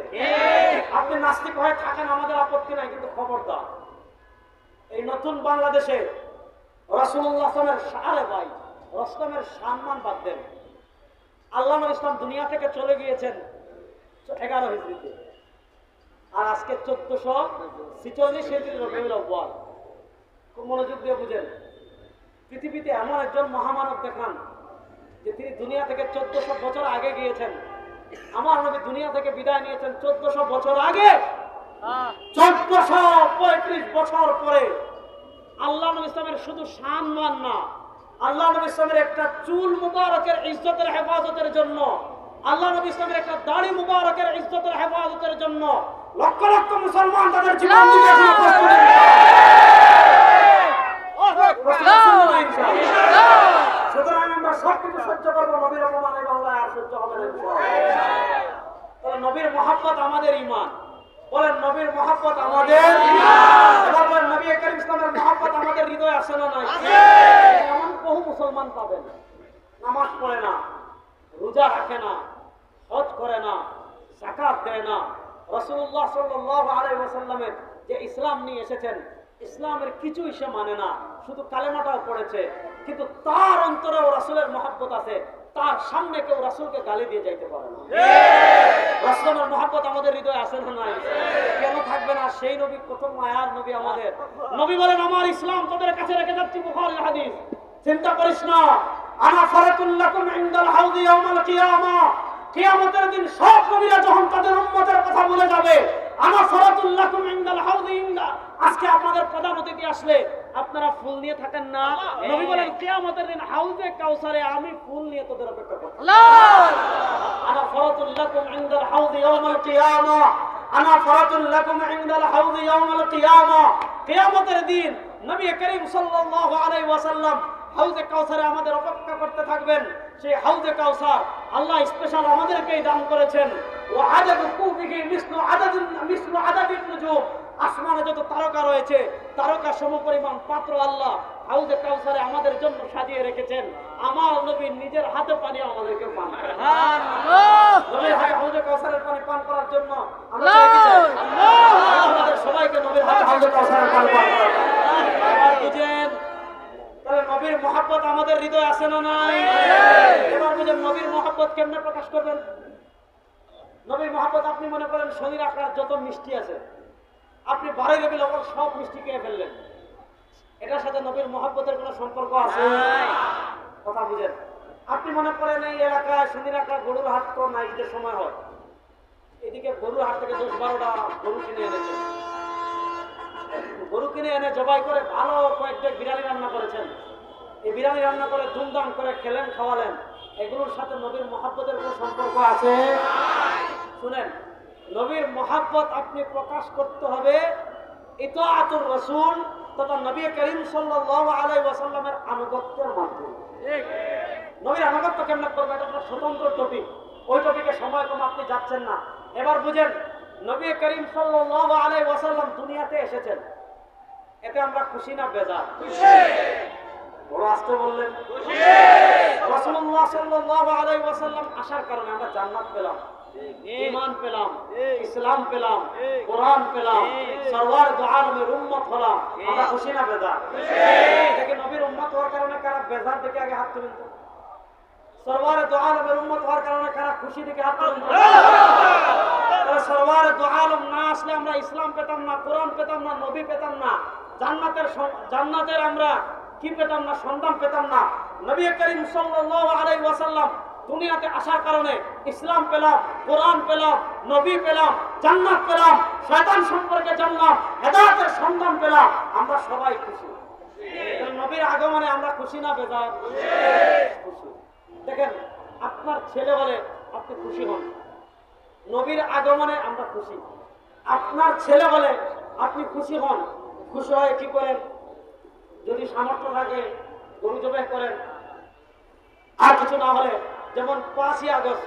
আপনি নাস্তিক হয়ে থাকেন, আমাদের আপত্তি নাই, কিন্তু খবরদার এই নতুন বাংলাদেশে রাসূলুল্লাহ রসলামের সম্মান বাদ দেন। আল্লাহ ইসলাম দুনিয়া থেকে চলে গিয়েছেন 11 হিজরিতে, আর আজকে 1446 হিজরি রবিউল আউয়াল। খুব মনোযোগ দিয়ে বুঝেন, পৃথিবীতে এমন একজন মহামানব দেখান যে তিনি দুনিয়া থেকে 1400 বছর আগে গিয়েছেন। আমার নবী দুনিয়া থেকে বিদায় নিয়েছেন 1400 বছর আগে। 1435 বছর পরে আল্লাহ নবী ইসলামের শুধু সম্মান না, আল্লাহ নবী ইসলামের একটা চুল মুবারকের ইজ্জতের হেফাজতের জন্য, আল্লাহ নবী ইসলামের একটা দাড়ি মুবারকের ইজ্জতের হেফাজতের জন্য লক্ষ লক্ষ মুসলমান তাদের জীবন দিতে সুতরাং আমরা সবকিছু সহ্য করবো, নবীর অপমান এই বাংলায় আর সহ্য হবে না। নবীর মহব্বত আমাদের ঈমান। বলেন নবীর মহব্বত আমাদের ঈমান। এবার বলেন নবী করিম ইসলামের মহব্বত আমাদের হৃদয়ে আছে না নাই? এমন বহু মুসলমান পাবেন নামাজ পড়ে না, রোজা রাখে না, হজ করে না, যাকাত দেয় না, রাসূলুল্লাহ সাল্লাল্লাহু আলাইহি ওয়াসাল্লামের যে ইসলাম নিয়ে এসেছেন ইসলামের কিছুই সে মানে না, শুধু কালেমাটাও পড়েছে, কিন্তু তার অন্তরেও রাসূলের মহব্বত আছে। তার সামনে কেউ রাসূলকে গালি দিয়ে যাইতে পারে না। রাসূলের মহব্বত আমাদের হৃদয়ে আছে না নাই? কেন থাকবে না? সেই নবী কত মায়ার নবী আমাদের। নবী বলেন আমার ইসলাম তোদের কাছে রেখে যাচ্ছি, বুখারীর হাদিস। চিন্তা করিস না, আনা ফারাতুল লাকুম ইনদাল হাউদি ইয়াউমাল কিয়ামা। কিয়ামতের দিন সব নবীরা যখন তাদের উম্মতের কথা বলে যাবে, আনা ফারাতুল লাকুম ইনদাল হাউদি ইনদা। আজকে আপনাদের প্রধান অতিথি আসলে আপনারা ফুল নিয়ে থাকেন না? নবী বলেন কিয়ামতের দিন হাউজে কাউসারে আমি ফুল নিয়ে তোদের অপেক্ষা করব। আনা ফারাতুল লাকুম ইনদাল হাউদি ইয়াউমাল কিয়ামা। আনা ফারাতুল লাকুম ইনদাল হাউদি ইয়াউমাল কিয়ামা। কিয়ামতের দিন নবী করিম সাল্লাল্লাহু আলাইহি ওয়াসাল্লাম হাউজে কাউসারে আমাদের অপেক্ষা করতে থাকবেন। সেই হাউজে কাউসার আল্লাহ স্পেশাল আমাদেরকেই দান করেছেন। ওয়া আদাদু কুবিহি মিসলু আদাদিন নুজুম। আসমানে যত তারকা রয়েছে তারকা সমপরিমাণ পাত্র আল্লাহ হাউজে কাউসারে আমাদের জন্য সাজিয়ে রেখেছেন। আমার নবী নিজের হাতে পানি আমাদেরকে পান করান। সুবহানাল্লাহ। নবীর হাতে হাউজে কাউসারের পানি পান করার জন্য আমরা চাই আমাদের সবাইকে নবীর হাতে হাউজে কাউসারের পানি পান করান। এবার বুঝেন তাহলে নবীর মহব্বত আমাদের হৃদয়ে আছে না নাই? এবার বুঝেন নবীর মহব্বত কেমনে প্রকাশ করবেন? নবীর মহব্বত আপনি মনে করেন শরীর আকার যত মিষ্টি আছে, আপনি 12 রবিউল আউয়াল সব মিষ্টি খেয়ে ফেললেন, এটার সাথে নবীর মহব্বতের কোনো সম্পর্ক আছে? কথা বুঝেন। আপনি মনে করেন এই এলাকায় শনির আকার গরুর হাট তো না, ঈদের সময় হয়, এদিকে গরুর হাট থেকে 10-12টা গরু কিনে এনেছে, গরু কিনে এনে জবাই করে ভালো কয়েকটা বিরিয়ানি রান্না করেছেন। এই বিরিয়ানি রান্না করে ধুমধাম করে খেলেন, খাওয়ালেন, এগুলোর সাথে নবীর মহব্বতের কোনো সম্পর্ক আছে? শুনেন, নবীর মহব্বত আপনি প্রকাশ করতে হবে ইতাআতুর রাসূল তথা নবী করিম সাল্লাল্লাহু আলাইহি ওয়াসাল্লামের আনুগত্যের মাধ্যমে। নবীর আনুগত্য কেমনে করবে এটা একটা স্বতন্ত্র টপিক, ওই টপিকে সময় কম, আপনি যাচ্ছেন না। এবার বুঝেন নবী করিম সাল্লাল্লাহু আলাইহি ওয়াসাল্লাম দুনিয়াতে এসেছেন, এতে আমরা খুশি না বেজার? খুশি। বড় আস্তে বললেন খুশি। রাসূলুল্লাহ সাল্লাল্লাহু আলাইহি ওয়াসাল্লাম আসার কারণে আমরা জান্নাত পেলাম, ঈমান পেলাম, ইসলাম পেলাম, কোরআন পেলাম, সরওয়ার দু আলমের উম্মত হলাম, আমরা খুশি না বেজার? খুশি। দেখে নবীর উম্মত হওয়ার কারণে কারা বেজার দেখে আগে হাত তুলেন তো? সরওয়ার দু আলমের উম্মত হওয়ার কারণে কারা খুশি দেখে হাত তুলেন তো? সরওয়ার দু আলম না আসলে আমরা ইসলাম পেতাম না, কোরআন পেতাম না, নবী পেতাম না, জান্নাতের আমরা কি পেতাম না, সন্ধান পেতাম না। নবী করিম সাল্লাল্লাহু আলাইহি ওয়াসাল্লাম দুনিয়াতে আসার কারণে ইসলাম পেলাম, কোরআন পেলাম, নবী পেলাম, জান্নাত পেলাম, শয়তান সম্পর্কে জানলাম, হেদায়েতের সন্ধান পেলাম, আমরা সবাই খুশি। নবীর আগমনে আমরা খুশি না বেজার? খুশি। দেখেন আপনার ছেলে বলে আপনি খুশি হন। নবীর আগমনে আমরা খুশি। আপনার ছেলে হলে আপনি খুশি হন। খুশি হয়ে কি করেন? যদি সামর্থ্য থাকে গরু জবাই করেন, আর কিছু না হলে যেমন 5ই আগস্ট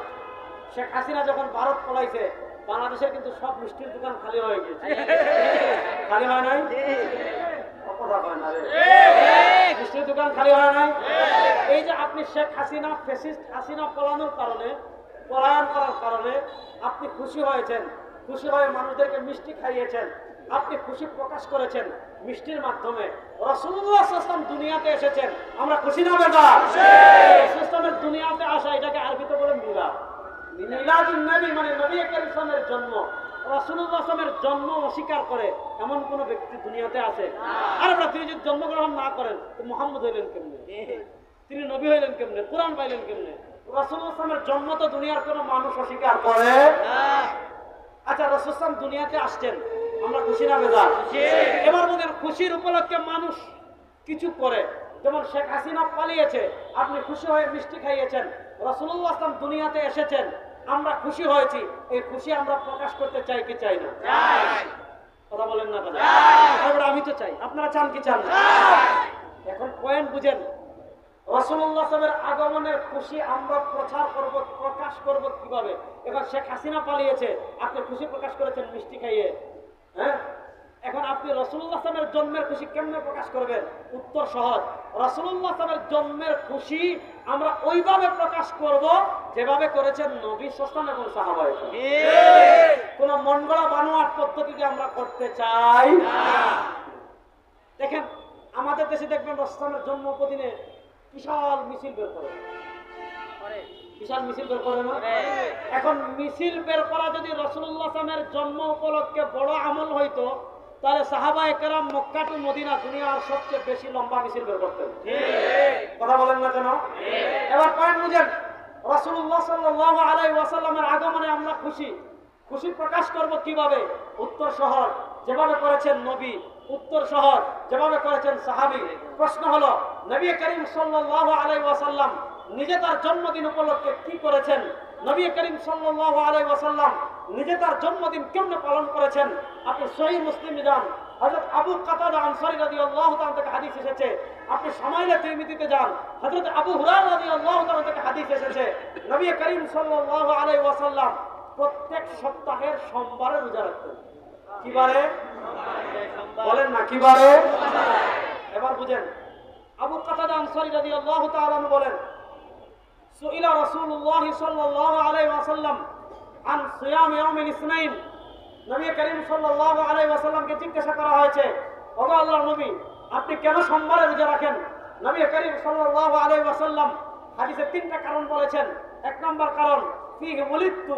শেখ হাসিনা যখন ভারত পলাইছে, বাংলাদেশের কিন্তু সব মিষ্টির দোকান খালি হয়ে গেছে। খালি হয় নাই? মিষ্টির দোকান খালি হয় নাই? এই যে আপনি শেখ হাসিনা, ফ্যাসিস্ট হাসিনা পলায়ন করার কারণে আপনি খুশি হয়েছেন। খুশি হয়ে মানুষদেরকে মিষ্টি খাইয়েছেন। আপনি খুশি প্রকাশ করেছেন মিষ্টির মাধ্যমে। রাসূলুল্লাহ সাল্লাল্লাহু আলাইহি ওয়াসাল্লাম দুনিয়াতে এসেছেন, আমরা খুশি না বেজার? রাসূলের দুনিয়াতে আসা, এটাকে আরবিতে বলে মিলাদ। মিলাদুন নবী মানে নবী করিম সাল্লাল্লাহু জন্ম। রাসূলুল্লাহ সাল্লাল্লাহু জন্ম অস্বীকার করে এমন কোন ব্যক্তি দুনিয়াতে আছে? আর আমরা তিনি যদি জন্মগ্রহণ না করেন তো মুহাম্মদ হইলেন কেমনে? তিনি নবী হইলেন কেমনে? কোরআন পাইলেন কেমনে? রাসূলুল্লাহ সাল্লাল্লাহু জন্ম তো দুনিয়ার কোন মানুষ অস্বীকার করে না। আচ্ছা, রাসূল সাল্লাল্লাহু দুনিয়াতে আসছেন, আমরা খুশি না বেজার? এবার বলেন, খুশির উপলক্ষে মানুষ কিছু করে। যেমন শেখ হাসিনা পালিয়েছে, আপনি খুশি হয়ে মিষ্টি খাইয়েছেন। রাসূলুল্লাহ সাল্লাল্লাহু দুনিয়াতে এসেছেন, আমরা খুশি হয়েছি। এই খুশি আমরা প্রকাশ করতে চাই কি চাই না? কথা বলেন না কেন? আমি তো চাই, আপনারা চান কি চান না? এখন পয়েন্ট বুঝেন। রাসূলুল্লাহ সাল্লাল্লাহু আগমনের খুশি আমরা প্রচার করব, প্রকাশ করব কিভাবে? এখন শেখ হাসিনা পালিয়েছে, আপনি খুশি প্রকাশ করেছেন মিষ্টি খাইয়ে। হ্যাঁ, এখন আপনি রাসূলুল্লাহ সাল্লাল্লাহু জন্মের খুশি কেমনে প্রকাশ করবেন? উত্তর সহজ। রাসূলুল্লাহ সাল্লাল্লাহু জন্মের খুশি আমরা ওইভাবে প্রকাশ করব যেভাবে করেছেন নবী সাল্লাল্লাহু আলাইহি ওয়াসাল্লাম এবং সাহাবায়ে কেরাম। কোন মন গড়া বানোয়াট পদ্ধতিতে আমরা করতে চাই না। দেখেন, আমাদের দেশে দেখবেন রাসূলের জন্ম উপদিনে বিশাল মিছিল বের করে। বিশাল মিছিল বের করে না? এখন মিছিল বের করা যদি রাসূলুল্লাহ সাল্লাল্লাহু জন্ম উপলক্ষে বড় আমল হইতো, তাহলে সাহাবায়ে কেরাম মক্কা টু মদিনা দুনিয়ার সবচেয়ে বেশি লম্বা মিছিল বের করতেন। কথা বলেন না কেন? এবার পয়েন্ট বুঝেন। রাসূলুল্লাহ সাল্লাল্লাহু আলাইহি ওয়াসাল্লামের আগমনে আমরা খুশি। খুশি প্রকাশ করব কিভাবে? উত্তর শহর যেভাবে করেছেন নবী, উত্তর শহর যেভাবে করেছেন সাহাবী। প্রশ্ন হলো, নবী করিম সাল্লাল্লাহু আলাইহি ওয়াসাল্লাম নিজে তার জন্মদিন উপলক্ষে কি করেছেন? নবী করিম সাল্লাল্লাহু আলাইহি ওয়াসাল্লাম নিজে তার জন্মদিন কেমনে পালন করেছেন? আপনি সহিহ মুসলিমে যান, হযরত আবু কাতাদা আনসারী রাদিয়াল্লাহু তাআলা থেকে হাদিস এসেছে। আপনি শামাইলে তিরমিজিতে যান, হযরত আবু হুরায়রা রাদিয়াল্লাহু তাআলা থেকে হাদিস এসেছে। নবী করিম সাল্লাল্লাহু আলাইহি ওয়াসাল্লাম প্রত্যেক সপ্তাহের সোমবারে রোজা রাখতেন। কিবারে? বলেন না, কিবারে? এবার বুঝেন। আবু কাতাদা আনসারী রাদিয়াল্লাহু তাআলা বলেন, সুইলা রাসূলুল্লাহ সাল্লাল্লাহু আলাইহি ওয়াসাল্লাম আন সিয়াম ইয়াউমিল ইসনাইন। নবী করিম সাল্লাল্লাহু আলাইহি ওয়াসাল্লামকে জিজ্ঞাসা করা হয়েছে, ও আল্লাহর নবী, আপনি কেন সোমবারে রোজা রাখেন? নবী করিম সাল্লাল্লাহু আলাইহি ওয়াসাল্লাম হাদিসে 3টা কারণ বলেছেন। 1 নম্বর কারণ, ফিহি ওয়ালিদতু,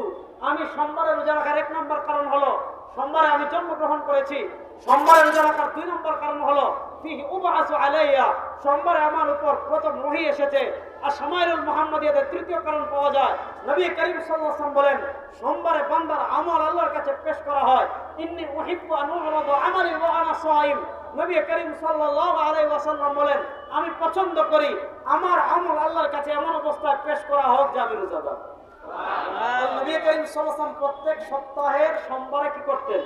আমি সোমবারে রোজা রাখার 1 নম্বর কারণ হলো সোমবারে আমি জন্মগ্রহণ করেছি। সোমবারে রোজা রাখার 2 নম্বর কারণ হলো ফিহি উবআসু আলাইয়া, সোমবারে আমার উপর প্রথম ওহী এসেছে। আর শামাইলুল মুহাম্মাদিয়াতে 3য় কারণ পাওয়া যায়। নবী করিম সাল্লাল্লাহু আলাইহি ওয়াসাল্লাম বলেন, সোমবারে বান্দার আমল আল্লাহর কাছে পেশ করা হয়। ইন্নী উহিব্বু আন উ'রাদা আমালি ওয়া আনা সাইম। নবী করিম সাল্লাল্লাহু আলাইহি ওয়াসাল্লাম বলেন, আমি পছন্দ করি আমার আমল আল্লাহর কাছে এমন অবস্থায় পেশ করা হোক যে আমি রোজাদার। নবী করিম সাল্লাল্লাহু আলাইহি ওয়াসাল্লাম প্রত্যেক সপ্তাহের সোমবারে কি করতেন?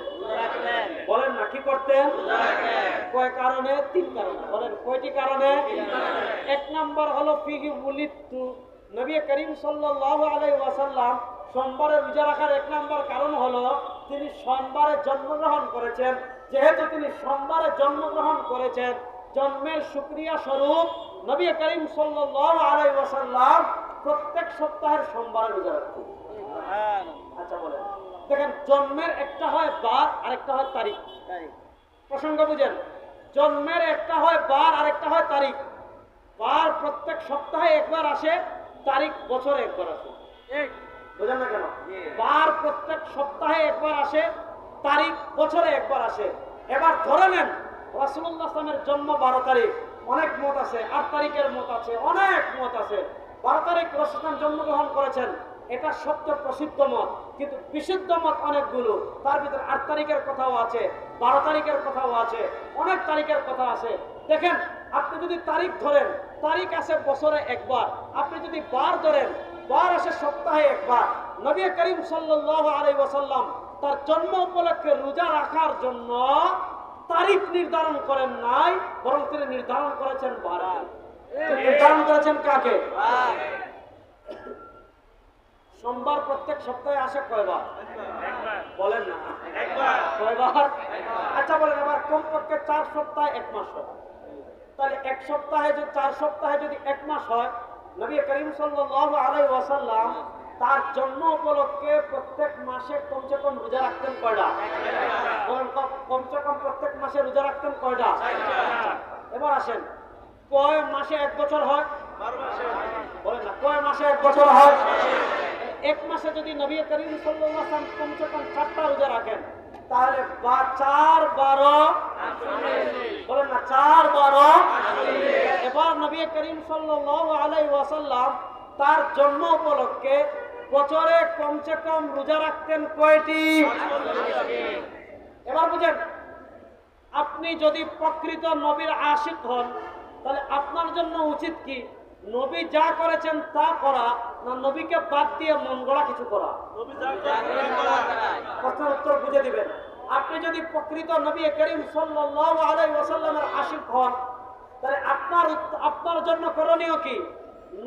বলেন না, কি করতেন? কয় কারণে? 3 কারণে। বলেন কয়টি কারণে? 1 নম্বর হলো ফিহি উলিদতু, নবী করিম সাল্লাল্লাহু আলাইহি ওয়াসাল্লাম সোমবারে রোজা রাখার 1 নম্বর কারণ হলো তিনি সোমবারে জন্মগ্রহণ করেছেন। যেহেতু তিনি সোমবারে জন্মগ্রহণ করেছেন, জন্মের শুকরিয়া স্বরূপ নবী করিম সাল্লাল্লাহু আলাইহি ওয়াসাল্লাম প্রত্যেক সপ্তাহের সোমবারে রোজা রাখতেন। আচ্ছা বলেন, দেখেন জন্মের একটা হয় বার আর একটা হয় তারিখ। প্রসঙ্গ বুঝেন, জন্মের একটা হয় বার আর একটা হয় তারিখ। বার প্রত্যেক সপ্তাহে একবার আসে, তারিখ বছরে একবার আসে। বুঝেন না কেন? বার প্রত্যেক সপ্তাহে একবার আসে, তারিখ বছরে একবার আসে। এবার ধরে নেন রাসূলুল্লাহ সাল্লাল্লাহু জন্ম 12 তারিখ, অনেক মত আছে। 8 তারিখের মত আছে, অনেক মত আছে। 12 তারিখ রাসূল জন্মগ্রহণ করেছেন, এটা সবচেয়ে প্রসিদ্ধ মত। কিন্তু বিশুদ্ধ মত অনেকগুলো, তার ভিতরে 8 তারিখের কথাও আছে, 12 তারিখের কথাও আছে, অনেক তারিখের কথা আছে। দেখেন আপনি যদি তারিখ ধরেন, তারিখ আসে বছরে একবার। আপনি যদি বার ধরেন, বার আসে সপ্তাহে একবার। নবী করিম সাল্লাল্লাহু আলাইহি ওয়াসাল্লাম তার জন্ম উপলক্ষে রোজা রাখার জন্য তারিখ নির্ধারণ করেন নাই, বরং তিনি নির্ধারণ করেছেন বার। নির্ধারণ করেছেন কাকে? সোমবার প্রত্যেক সপ্তাহে আসে কয়বার? বলেন না, কয়বার? আচ্ছা বলেন, এবার কমপক্ষে 4 সপ্তাহে 1 মাস হয়। তাহলে 1 সপ্তাহে যদি 4 সপ্তাহে যদি 1 মাস হয়, নবী করিম সাল্লাল্লাহু আলাইহি ওয়াসাল্লাম তার জন্ম উপলক্ষে প্রত্যেক মাসে কমসে কম রোজা রাখতেন কয়টা? বলেন, কমসে কম প্রত্যেক মাসে রোজা রাখতেন কয়টা? এবার আসেন, কয় মাসে 1 বছর হয়? বলেন না, কয় মাসে 1 বছর হয়? 1 মাসে যদি নবী করিম সাল্লাল্লাহু আলাইহি ওয়াসাল্লাম কমসে কম 4টা রোজা রাখেন, তাহলে 4 12, বলেন না 4 12। এবার নবী করিম সাল্লাল্লাহু আলাইহি ওয়াসাল্লাম তার জন্ম উপলক্ষে বছরে কমসে কম রোজা রাখতেন কয়টি? এবার বুঝেন, আপনি যদি প্রকৃত নবীর আশিক হন, তাহলে আপনার জন্য উচিত কি নবী যা করেছেন তা করা, না নবীকে বাদ দিয়ে মন গড়া কিছু করা? প্রশ্নের উত্তর বুঝে দিবেন। আপনি যদি প্রকৃত নবী করিম সাল্লাল্লাহু আলাইহি ওয়াসাল্লামের আশিক হন, তাহলে আপনার জন্য করণীয় কি?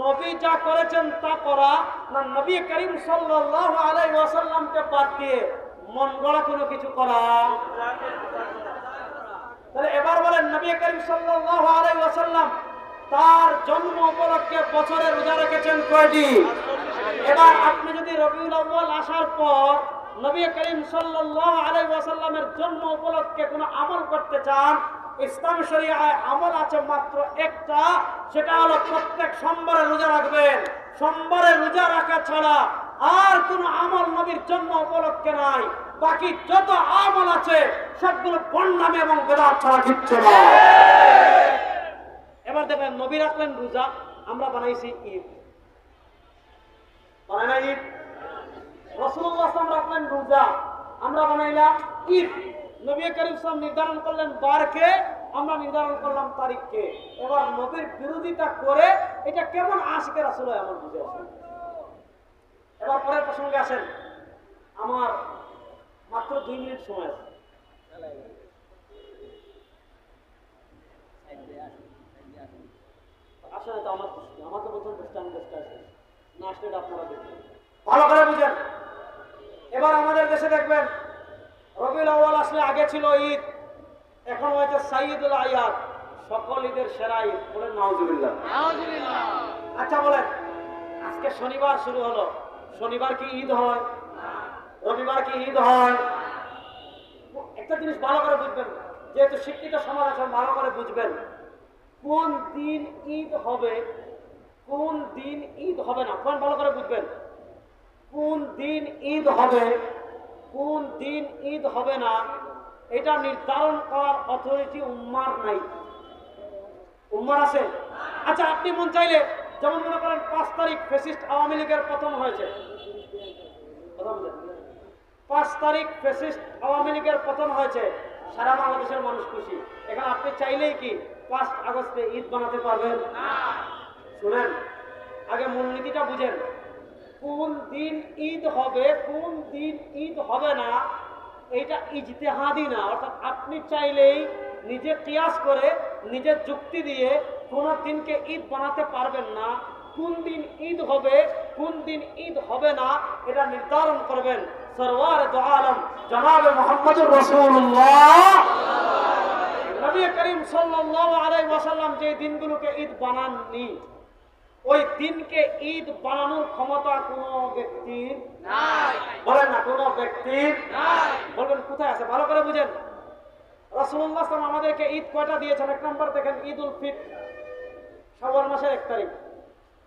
নবী যা করেছেন তা করা, না নবী করিম সাল্লাল্লাহু আলাইহি ওয়াসাল্লামকে বাদ দিয়ে মন গড়া কোনো কিছু করা? তাহলে এবার বলেন, নবী করিম সাল্লাল্লাহু আলাইহি ওয়াসাল্লাম তার জন্ম উপলক্ষে বছরে রোজা রেখেছেন কয়টি? এবার আপনি যদি রবিউল আউয়াল আসার পর নবী করিম সাল্লাল্লাহু আলাইহি ওয়াসাল্লামের জন্ম উপলক্ষে কোনো আমল করতে চান, ইসলাম শরীয়তে আমল আছে মাত্র একটা, সেটা হলো প্রত্যেক সোমবারে রোজা রাখবেন। সোমবারে রোজা রাখা ছাড়া আর কোনো আমল নবীর জন্ম উপলক্ষে নাই। বাকি যত আমল আছে সবগুলো বন্ডামি এবং বেদাত ছাড়া কিচ্ছু না। এবার দেখেন, নবী রাখলেন রোজা, আমরা বানাইছি ঈদ। বানাই না ঈদ? রাসূলুল্লাহ সাল্লাল্লাহু আলাইহি ওয়াসাল্লাম রাখলেন রোজা, আমরা বানাইলাম ঈদ। নবী করিম সাল্লাল্লাহু নির্ধারণ করলেন বারকে, আমরা নির্ধারণ করলাম তারিখকে। এবার নবীর বিরোধিতা করে এটা কেমন আশিকে রাসূল হয় আমার বুঝে আসে। এবার পরের প্রসঙ্গে আসেন, আমার মাত্র 2 মিনিট সময় আছে। আসলে তো আমার প্রশ্ন, আমাকে বলছেন বসতে, আমি বসতে আসি না, আসলে আপনারা দেখবেন, ভালো করে বুঝেন। এবার আমাদের দেশে দেখবেন, রবিউল আউয়াল আসলে আগে ছিল ঈদ, এখন হয়েছে সাইয়্যিদুল আয়াদ, সকল ঈদের সেরা ঈদ। বলেন নাউজুবিল্লাহ। আচ্ছা বলেন, আজকে শনিবার শুরু হলো, শনিবার কি ঈদ হয়? রবিবার কি ঈদ হয়? একটা জিনিস ভালো করে বুঝবেন, যেহেতু শিক্ষিত সমাজ আছেন, ভালো করে বুঝবেন, কোন দিন ঈদ হবে, কোন দিন ঈদ হবে না, কোন ভালো করে বুঝবেন। কোন দিন ঈদ হবে, কোন দিন ঈদ হবে না, এটা নির্ধারণ করার অথরিটি উম্মার নাই। উম্মার আছে? আচ্ছা, আপনি মন চাইলে, যেমন মনে করেন 5 তারিখ ফ্যাসিস্ট আওয়ামী লীগের পতন হয়েছে, 5 তারিখ ফ্যাসিস্ট আওয়ামী লীগের পতন হয়েছে, সারা বাংলাদেশের মানুষ খুশি। এখন আপনি চাইলেই কি 5 আগস্টে ঈদ বানাতে পারবেন? শুনেন, আগে মূলনীতিটা বুঝেন। কোন দিন ঈদ হবে, কোন দিন ঈদ হবে না, এটা ইজতিহাদি না। অর্থাৎ আপনি চাইলেই নিজে কিয়াস করে, নিজের যুক্তি দিয়ে কোন দিনকে ঈদ বানাতে পারবেন না। কোন দিন ঈদ হবে, কোন দিন ঈদ হবে না, এটা নির্ধারণ করবেন সরওয়ার দু আলম জনাবে মুহাম্মদুর রাসূলুল্লাহ নবী করিম সাল্লাল্লাহু আলাইহি ওয়াসাল্লাম। যে দিনগুলোকে ঈদ বানাননি, ওই দিনকে ঈদ বানানোর ক্ষমতা কোন ব্যক্তির নাই। বলেন না, কোন ব্যক্তির নাই। বলবেন কোথায় আছে? ভালো করে বুঝেন। রাসূলুল্লাহ সাল্লাল্লাহু আলাইহি ওয়াসাল্লাম আমাদেরকে ঈদ কয়টা দিয়েছেন? 1 নম্বর দেখেন, ঈদুল ফিতর, শাওয়াল মাসের 1 তারিখ।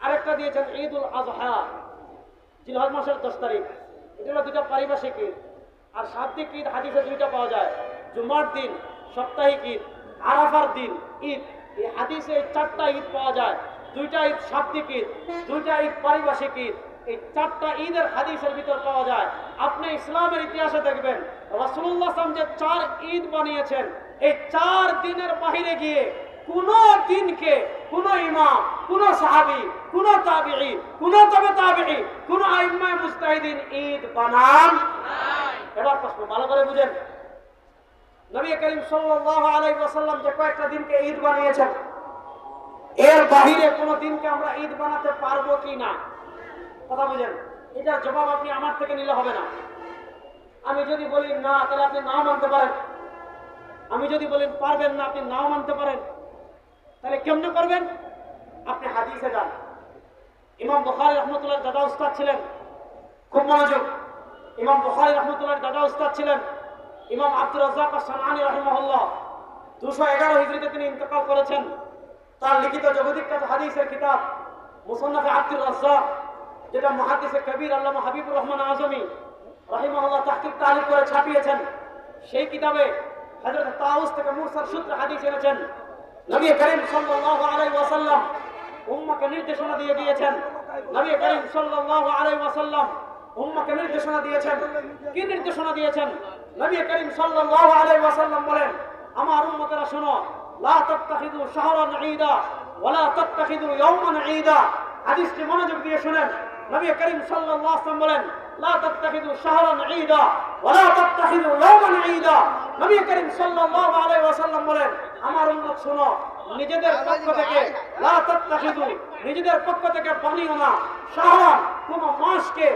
আরেকটা দিয়েছেন ঈদুল আযহা, জিলহজ মাসের 10 তারিখ। এটা হলো 2টা পারিভাষিক ঈদ। আর শাব্দিক ঈদ হাদিসে 2টা পাওয়া যায়, জুমার দিন সাপ্তাহিক ঈদ, আরাফার দিন ঈদ। এই হাদিসে এই 4টা ঈদ পাওয়া যায়, 2টা ঈদ শাব্দিক ঈদ, 2টা ঈদ পারিভাষিক ঈদ। এই 4টা ঈদের হাদিসের ভিতর পাওয়া যায়। আপনি ইসলামের ইতিহাসে দেখবেন রাসূলুল্লাহ সাল্লাল্লাহু আলাইহি ওয়াসাল্লাম যে 4 ঈদ বানিয়েছেন, এই 4 দিনের বাইরে গিয়ে কোন দিনকে কোন ইমাম, কোন সাহাবী, কোন তাবিঈ, কোন তবে তাবিঈ, কোন আইম্মায়ে মুজতাহিদিন ঈদ বানান নাই। এবার প্রশ্ন ভালো করে বুঝেন, নবী করিম সাল্লাল্লাহু আলাইহি ওয়াসাল্লাম যে কয়েকটা দিনকে ঈদ বানিয়েছেন, এর বাহিরে কোন দিনকে আমরা ঈদ বানাতে পারবো কি না? কথা বুঝেন, এটার জবাব আপনি আমার থেকে নিলে হবে না। আমি যদি বলি না, তাহলে আপনি নাও মানতে পারেন। আমি যদি বলি পারবেন না, আপনি নাও মানতে পারেন। তাহলে কেমনে করবেন? আপনি হাদিসে যান। ইমাম বুখারী রাহমাতুল্লাহ দাদা উস্তাদ ছিলেন, খুব মনোযোগ। ইমাম বুখারী রাহমাতুল্লাহ দাদা উস্তাদ ছিলেন ইমাম আব্দুর রাজ্জাক আস-সানআনী রাহিমাহুল্লাহ। 211 হিজরিতে তিনি ইন্তেকাল করেছেন। তার লিখিত জগদীখ্যাত হাদিসের কিতাব মুসান্নাফে আব্দুর রাজ্জাক, যেটা মুহাদ্দিসে কবির আল্লামা হাবিবুর রহমান আজমি রাহিমাহুল্লাহ তাহকিক তালিক করে ছাপিয়েছেন, সেই কিতাবে হযরত তাউস থেকে মুরসাল সূত্রে হাদিস এনেছেন। নবী করিম সাল্লাল্লাহু আলাইহি ওয়াসাল্লাম উম্মাহকে নির্দেশনা দিয়ে দিয়েছেন। নবী করিম সাল্লাল্লাহু আলাইহি ওয়াসাল্লাম উম্মাহকে নির্দেশনা দিয়েছেন। কি নির্দেশনা দিয়েছেন? নবী করিম সাল্লাল্লাহু আলাইহি ওয়াসাল্লাম বলেন, আমার উম্মতেরা শোনো, লা তাত্তাখিযু শাহরান ঈদা ওয়ালা তাত্তাখিযু ইয়াওমান ঈদা। হাদিসটি মনোযোগ দিয়ে শুনেন। নবী করিম সাল্লাল্লাহু আলাইহি ওয়াসাল্লাম বলেন, লা তাত্তাখিযু শাহরান ঈদা ওয়ালা তাত্তাখিযু ইয়াওমান ঈদা। নবী করিম সাল্লাল্লাহু আলাইহি ওয়াসাল্লাম বলেন, আমার উম্মত শোনো, নিজেদের পক্ষ থেকে লা তাত্তাখিযু, নিজেদের পক্ষ থেকে বানিও না শাহরান, কোন মাসকে,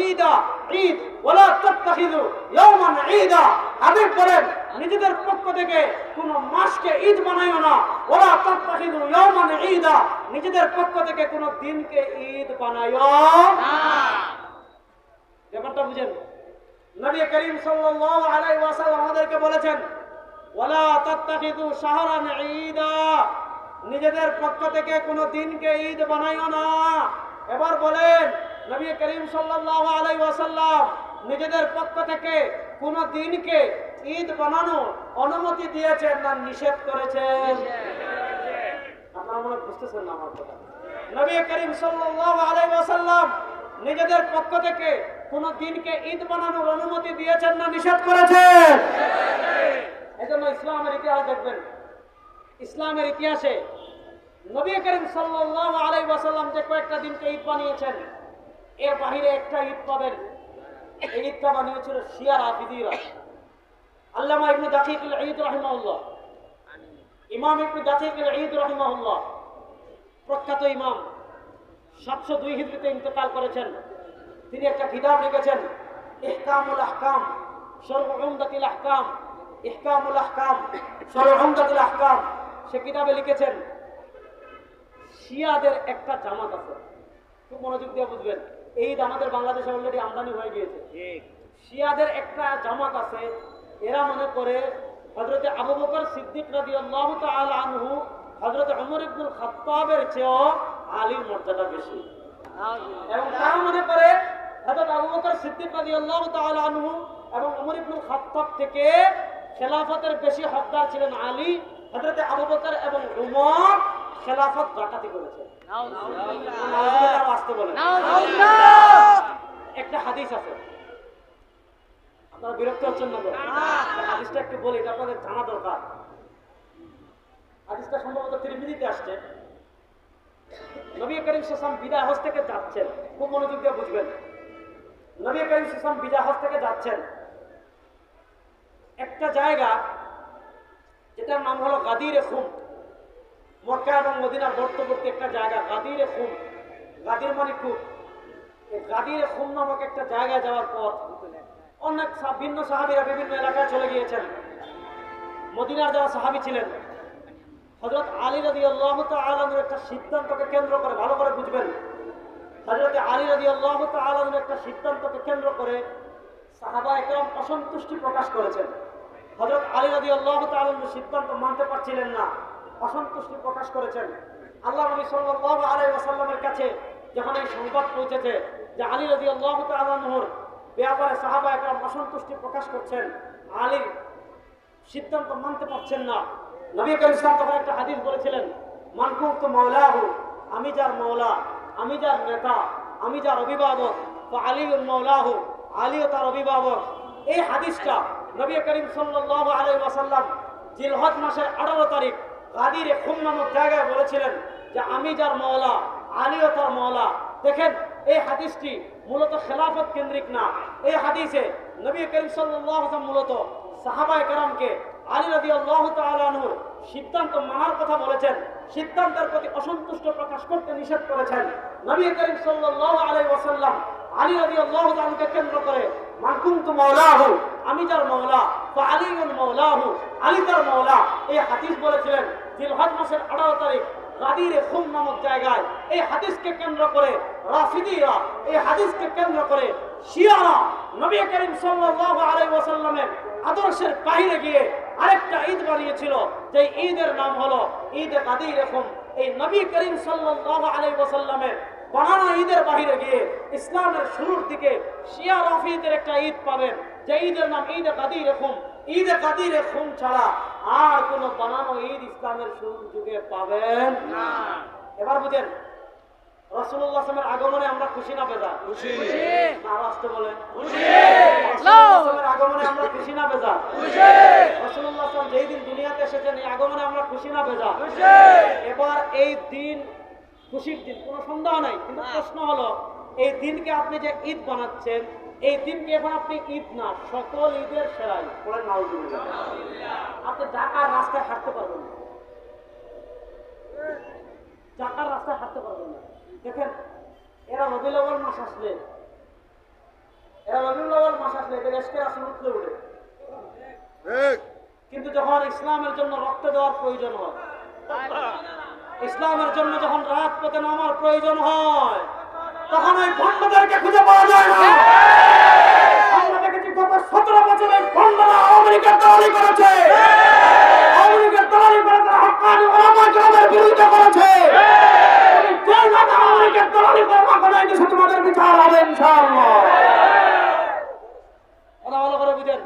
ঈদা, ঈদ, ওয়ালা তাত্তাখিযু ইয়াওমান ঈদা। হাবিব বলেন, নিজেদের পক্ষ থেকে কোন মাসকে ঈদ বানাইও না, ওয়ালা তাত্তাখিযু ইয়াওমান ঈদা, নিজেদের পক্ষ থেকে কোন দিনকে ঈদ বানাইও না। ব্যাপারটা বুঝেন। নবী করিম সাল্লাল্লাহু আলাইহি ওয়াসাল্লাম আমাদেরকে বলেছেন, ওয়ালা তাত্তাখিযু শাহরান ঈদা, নিজেদের পক্ষ থেকে কোন দিনকে ঈদ বানাইও না। এবার বলেন, নবী করিম সাল্লাল্লাহু আলাইহি ওয়াসাল্লাম নিজেদের পক্ষ থেকে কোন দিনকে ঈদ বানানো অনুমতি দিয়েছেন না নিষেধ করেছেন? আপনারা মনে বুঝতেছেন না আমার কথা। নবী করিম সাল্লাল্লাহু আলাইহি ওয়াসাল্লাম নিজেদের পক্ষ থেকে কোন দিনকে ঈদ বানানোর অনুমতি দিয়েছেন না নিষেধ করেছেন? এজন্য ইসলামের ইতিহাস দেখবেন, ইসলামের ইতিহাসে নবী করিম সাল্লাল্লাহু আলাইহি ওয়াসাল্লাম যে কয়েকটা দিনকে ঈদ বানিয়েছেন, এর বাহিরে একটা ঈদ পাবেন। এই ঈদটা বানিয়েছিল শিয়া রাফিদিরা। আল্লামা ইবনে দাকিকুল ঈদ রাহিমাহুল্লাহ, ইমাম ইবনে দাকিকুল ঈদ রাহিমাহুল্লাহ, প্রখ্যাত ইমাম, 702 হিজরিতে ইন্তেকাল করেছেন। তিনি একটা কিতাব লিখেছেন, ইহকামুল আহকাম শারউ উমদাতুল আহকাম, ইহকামুল আহকাম শারউ উমদাতুল আহকাম। সে কিতাবে লিখেছেন, শিয়াদের একটা জামাত আছে, খুব মনোযোগ দিয়ে বুঝবেন, এই ঈদ আমাদের বাংলাদেশে অলরেডি আমদানি হয়ে গিয়েছে। শিয়াদের একটা জামাত আছে, এরা মনে করে হযরত আবু বকর সিদ্দিক রাদিয়াল্লাহু তাআলা আনহু হযরত ওমর ইবনুল খাত্তাবের চেয়েও আলীর মর্যাদা বেশি, এবং তারা মনে করে হযরত আবু বকর সিদ্দিক রাদিয়াল্লাহু তাআলা আনহু এবং ওমর ইবনুল খাত্তাব থেকে খেলাফতের বেশি হকদার ছিলেন আলী। হযরত আবু বকর এবং ওমর খেলাফত ডাকাতি করেছে। একটা হাদিস আছে, আপনারা বিরক্ত হচ্ছেন না? হাদিসটা একটু বলি, এটা আপনাদের জানা দরকার। হাদিসটা সম্ভবত তিরমিজিতে আসছে। নবী করিম সাল্লাল্লাহু আলাইহি ওয়াসাল্লাম বিদায় হজ থেকে যাচ্ছেন, খুব মনোযোগ দিয়ে বুঝবেন। নবী করিম সাল্লাল্লাহু আলাইহি ওয়াসাল্লাম বিদায় হজ থেকে যাচ্ছেন একটা জায়গা, যেটার নাম হলো গাদিরে খুম। মক্কা এবং মদিনার বর্তবর্তী একটা জায়গা, গাদিরে খুম। গাদির মানে খুব। এই গাদিরে খুম নামক একটা জায়গায় যাওয়ার পর অনেক ভিন্ন সাহাবীরা বিভিন্ন এলাকায় চলে গিয়েছেন। মদিনার যারা সাহাবী ছিলেন, হযরত আলী রাদিয়াল্লাহু তাআলা আনহুর একটা সিদ্ধান্তকে কেন্দ্র করে, ভালো করে বুঝবেন, হযরত আলী রাদিয়াল্লাহু তাআলা আনহুর একটা সিদ্ধান্তকে কেন্দ্র করে সাহাবায়ে কেরাম অসন্তুষ্টি প্রকাশ করেছেন। হযরত আলী রাদিয়াল্লাহু তাআলা আনহু সিদ্ধান্ত মানতে পারছিলেন না, অসন্তুষ্টি প্রকাশ করেছেন। আল্লাহ নবী সাল্লাল্লাহু আলাইহি ওয়াসাল্লামের কাছে যখন এই সংবাদ পৌঁছেছে যে আলী রাদিয়াল্লাহু তাআলা আনহুর ব্যাপারে সাহাবায়ে কেরাম অসন্তুষ্টি প্রকাশ করছেন, আলীর সিদ্ধান্ত মানতে পারছেন না, নবী করিম সাল্লাল্লাহু আলাইহি ওয়াসাল্লাম তখন একটা হাদিস বলেছিলেন, মান কুনতু মাওলাহু, আমি যার মাওলা, আমি যার নেতা, আমি যার অভিভাবক, তো আলীউল মাওলাহু, আলীও তার অভিভাবক। এই হাদিসটা নবী করিম সাল্লাল্লাহু আলাইহি ওয়াসাল্লাম জিলহজ মাসের 18 তারিখ গাদিরে খুম নামক জায়গায় বলেছিলেন যে আমি যার মওলা আলীও তার মওলা। দেখেন এই হাদিসটি মূলত খেলাফত কেন্দ্রিক না। এই হাদিসে নবী করিম সাল্লাল্লাহু আলাইহি ওয়াসাল্লাম মূলত সাহাবায়ে কেরামকে আলী রাদিয়াল্লাহু তাআলা আনহুর সিদ্ধান্ত মানার কথা বলেছেন, সিদ্ধান্তের প্রতি অসন্তুষ্ট প্রকাশ করতে নিষেধ করেছেন। নবী করিম সাল্লাল্লাহু আলাইহি ওয়াসাল্লাম আলী রাদিয়াল্লাহু তাআলাকে কেন্দ্র করে মান কুনতু মাওলাহু, আমি যার মাওলা, ফা আলীউন মাওলাহু, আলী তার মাওলা, এই হাদিস বলেছিলেন জিলহজ মাসের 18 তারিখ গাদিরে খুম নামক জায়গায়। এই হাদিসকে কেন্দ্র করে রাফিদিরা, এই হাদিসকে কেন্দ্র করে শিয়ারা নবী করিম সাল্লাল্লাহু আলাইহি ওয়াসাল্লামের আদর্শের বাইরে গিয়ে আরেকটা ঈদ বানিয়েছিল, যে ঈদের নাম হলো ঈদে গাদিরে খুম। এই নবী করিম সাল্লাল্লাহু আলাইহি ওয়াসাল্লামের বানানো ঈদের বাহিরে গিয়ে ইসলামের শুরুর দিকে শিয়া রাফিদের একটা ঈদ পাবেন, যে ঈদের নাম ঈদে গাদিরে খুম। ঈদে গাদিরে খুম ছাড়া আর কোন বানানো ঈদ ইসলামের শুরুর যুগে পাবেন না। এবার বুঝেন, রাসূলুল্লাহ সাল্লাল্লাহু আলাইহি ওয়াসাল্লামের আগমনে আমরা খুশি না বেজার? খুশি। আর আসতে বলেন খুশি। রাসূলুল্লাহ সাল্লাল্লাহু আলাইহি ওয়াসাল্লামের আগমনে আমরা খুশি না বেজার? খুশি। রাসূলুল্লাহ সাল্লাল্লাহু আলাইহি ওয়াসাল্লাম যেই দিন দুনিয়াতে এসেছেন এই আগমনে আমরা খুশি না বেজার? খুশি। এবার এই দিন খুশির দিন, কোনো সন্দেহ নাই, কিন্তু প্রশ্ন হলো এই দিনকে আপনি যে ঈদ বানাচ্ছেন, এই দিনকে এখন আপনি ঈদ না, সকল ঈদের সেরাই বলেন নাউজুবিল্লাহ। আপনি ঢাকার রাস্তায় হাঁটতে পারবেন না, ঢাকার রাস্তায় হাঁটতে পারবেন না। দেখেন এরা রবিউল আউয়াল মাস আসলে, এদের এশকের আসন উঠলে উঠে, কিন্তু যখন ইসলামের জন্য রক্ত দেওয়ার প্রয়োজন হয়, ইসলামের জন্য যখন রাজপথে নামার প্রয়োজন হয়, তখন ওই ভণ্ডদেরকে খুঁজে পাওয়া যায় না। আমরা দেখেছি গত 17 বছরে ভণ্ডরা আওয়ামী লীগের দালালি করেছে, আওয়ামী লীগের দালালি করে তারা হক্কানি ওলামা কেরামের বিরুদ্ধে করেছে। যেই মাথা আওয়ামী লীগের দালালি করে মাথা নাই, দেশে তোমাদের বিচার হবে ইনশাআল্লাহ। কথা ভালো করে বুঝেন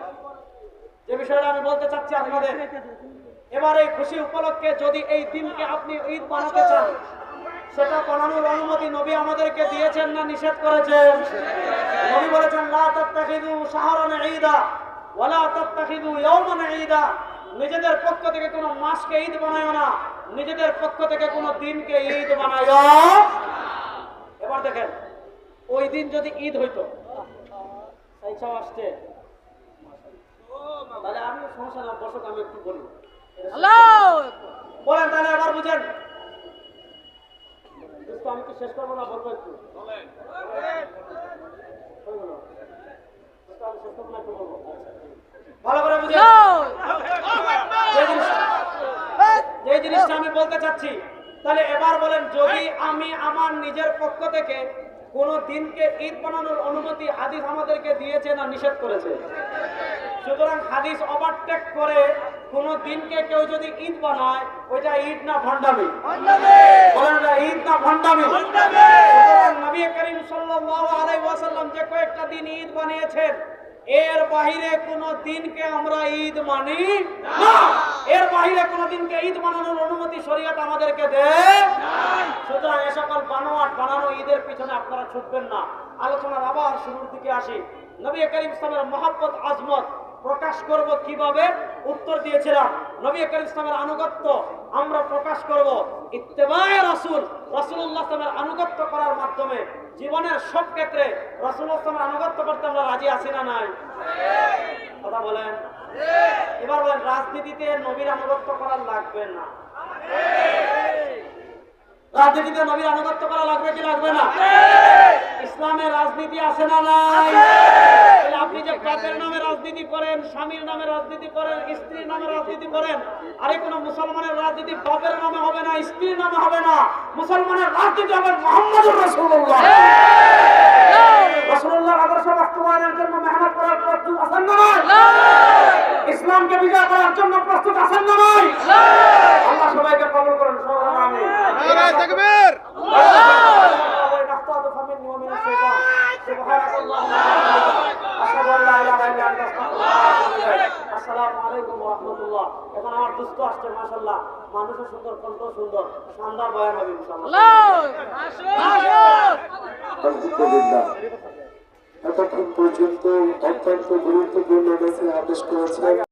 যে বিষয়টা আমি বলতে চাচ্ছি আপনাদের। এবার এই খুশি উপলক্ষে যদি এই দিনকে আপনি ঈদ বানাতে চান, সেটা বানানোর অনুমতি নবী আমাদেরকে দিয়েছেন না নিষেধ করেছেন? নবী বলেছেন লা তাত্তাখিযু শাহরান ঈদা ওয়ালা তাত্তাখিযু ইয়াওমান ঈদা। নিজেদের পক্ষ থেকে কোনো মাসকে ঈদ বানায়ো না, নিজেদের পক্ষ থেকে কোনো দিনকে ঈদ বানায়ো। এবার দেখেন ওই দিন যদি ঈদ হইতো, সাইছাও আসছে, তাহলে আমি সমস্যা না, বসক আমি একটু বলি বলেন, তাহলে এবার বুঝেন। আমি কি শেষ করবো না, বলবো একটু ভালো করে বুঝেন যে জিনিসটা আমি বলতে চাচ্ছি। তাহলে এবার বলেন, যদি আমি আমার নিজের পক্ষ থেকে কোন দিনকে ঈদ বানানোর অনুমতি হাদিস আমাদেরকে দিয়েছে না নিষেধ করেছে? সুতরাং হাদিস ওভারটেক করে কোন দিনকে কেউ যদি ঈদ বানায়, ওইটা ঈদ না ভণ্ডামি? বলেন না, ঈদ না ভণ্ডামি? নবী করিম সাল্লাল্লাহু আলাইহি ওয়াসাল্লাম যে কয়েকটা দিন ঈদ বানিয়েছেন, এর বাহিরে কোন দিনকে আমরা ঈদ মানি না। এর বাহিরে কোন দিনকে ঈদ বানানোর অনুমতি শরীয়ত আমাদেরকে দেয় না। সুতরাং এ সকল বানোয়াট বানানো ঈদের পিছনে আপনারা ছুটবেন না। আলোচনার আবার শুরুর দিকে আসি। নবী করিম ইসলামের মহব্বত আজমত প্রকাশ করব কিভাবে? উত্তর দিয়েছিলাম, নবী করিম ইসলামের আনুগত্য আমরা প্রকাশ করব ইত্তেবায়ে রাসূল, রাসূলুল্লাহ সাল্লাল্লাহু আলাইহি আনুগত্য করার মাধ্যমে। জীবনের সব ক্ষেত্রে রাসূলুল্লাহ সাল্লাল্লাহু আলাইহি আনুগত্য করতে আমরা রাজি আছি না নাই? কথা বলেন। এবার বলেন, রাজনীতিতে নবীর আনুগত্য করা লাগবে না? রাজনীতিতে নবীর আনুগত্য করা লাগবে কি লাগবে না? ইসলামের রাজনীতি আছে না নাই? আপনি যে বাপের নামে রাজনীতি করেন, স্বামীর নামে রাজনীতি করেন, স্ত্রীর নামে রাজনীতি করেন, আরে কোন মুসলমানের রাজনীতি বাপের নামে হবে না, স্ত্রীর নামে হবে না। মুসলমানের রাজনীতি হবে মুহাম্মদুর রাসূলুল্লাহ। রাসূলুল্লাহর আদর্শ বাস্তবায়নের জন্য মেহনত করার প্রস্তুত আছেন না নাই? ইসলামকে বিজয় করার জন্য প্রস্তুত আছেন না নাই? আল্লাহ সবাইকে কবুল করুন। আমিন। নারে তাকবীর। আসসালামু আলাইকুম ওয়া রাহমাতুল্লাহ। এখন আমার দুস্থ আসছে, মাশাআল্লাহ, মানুষের সুন্দর, কণ্ঠ সুন্দর, শানদার বয়ান হবে ইনশাআল্লাহ। আলহামদুলিল্লাহ। এতক্ষণ পর্যন্ত অত্যন্ত গুরুত্বপূর্ণ মেসেজ আদেশ করেছেন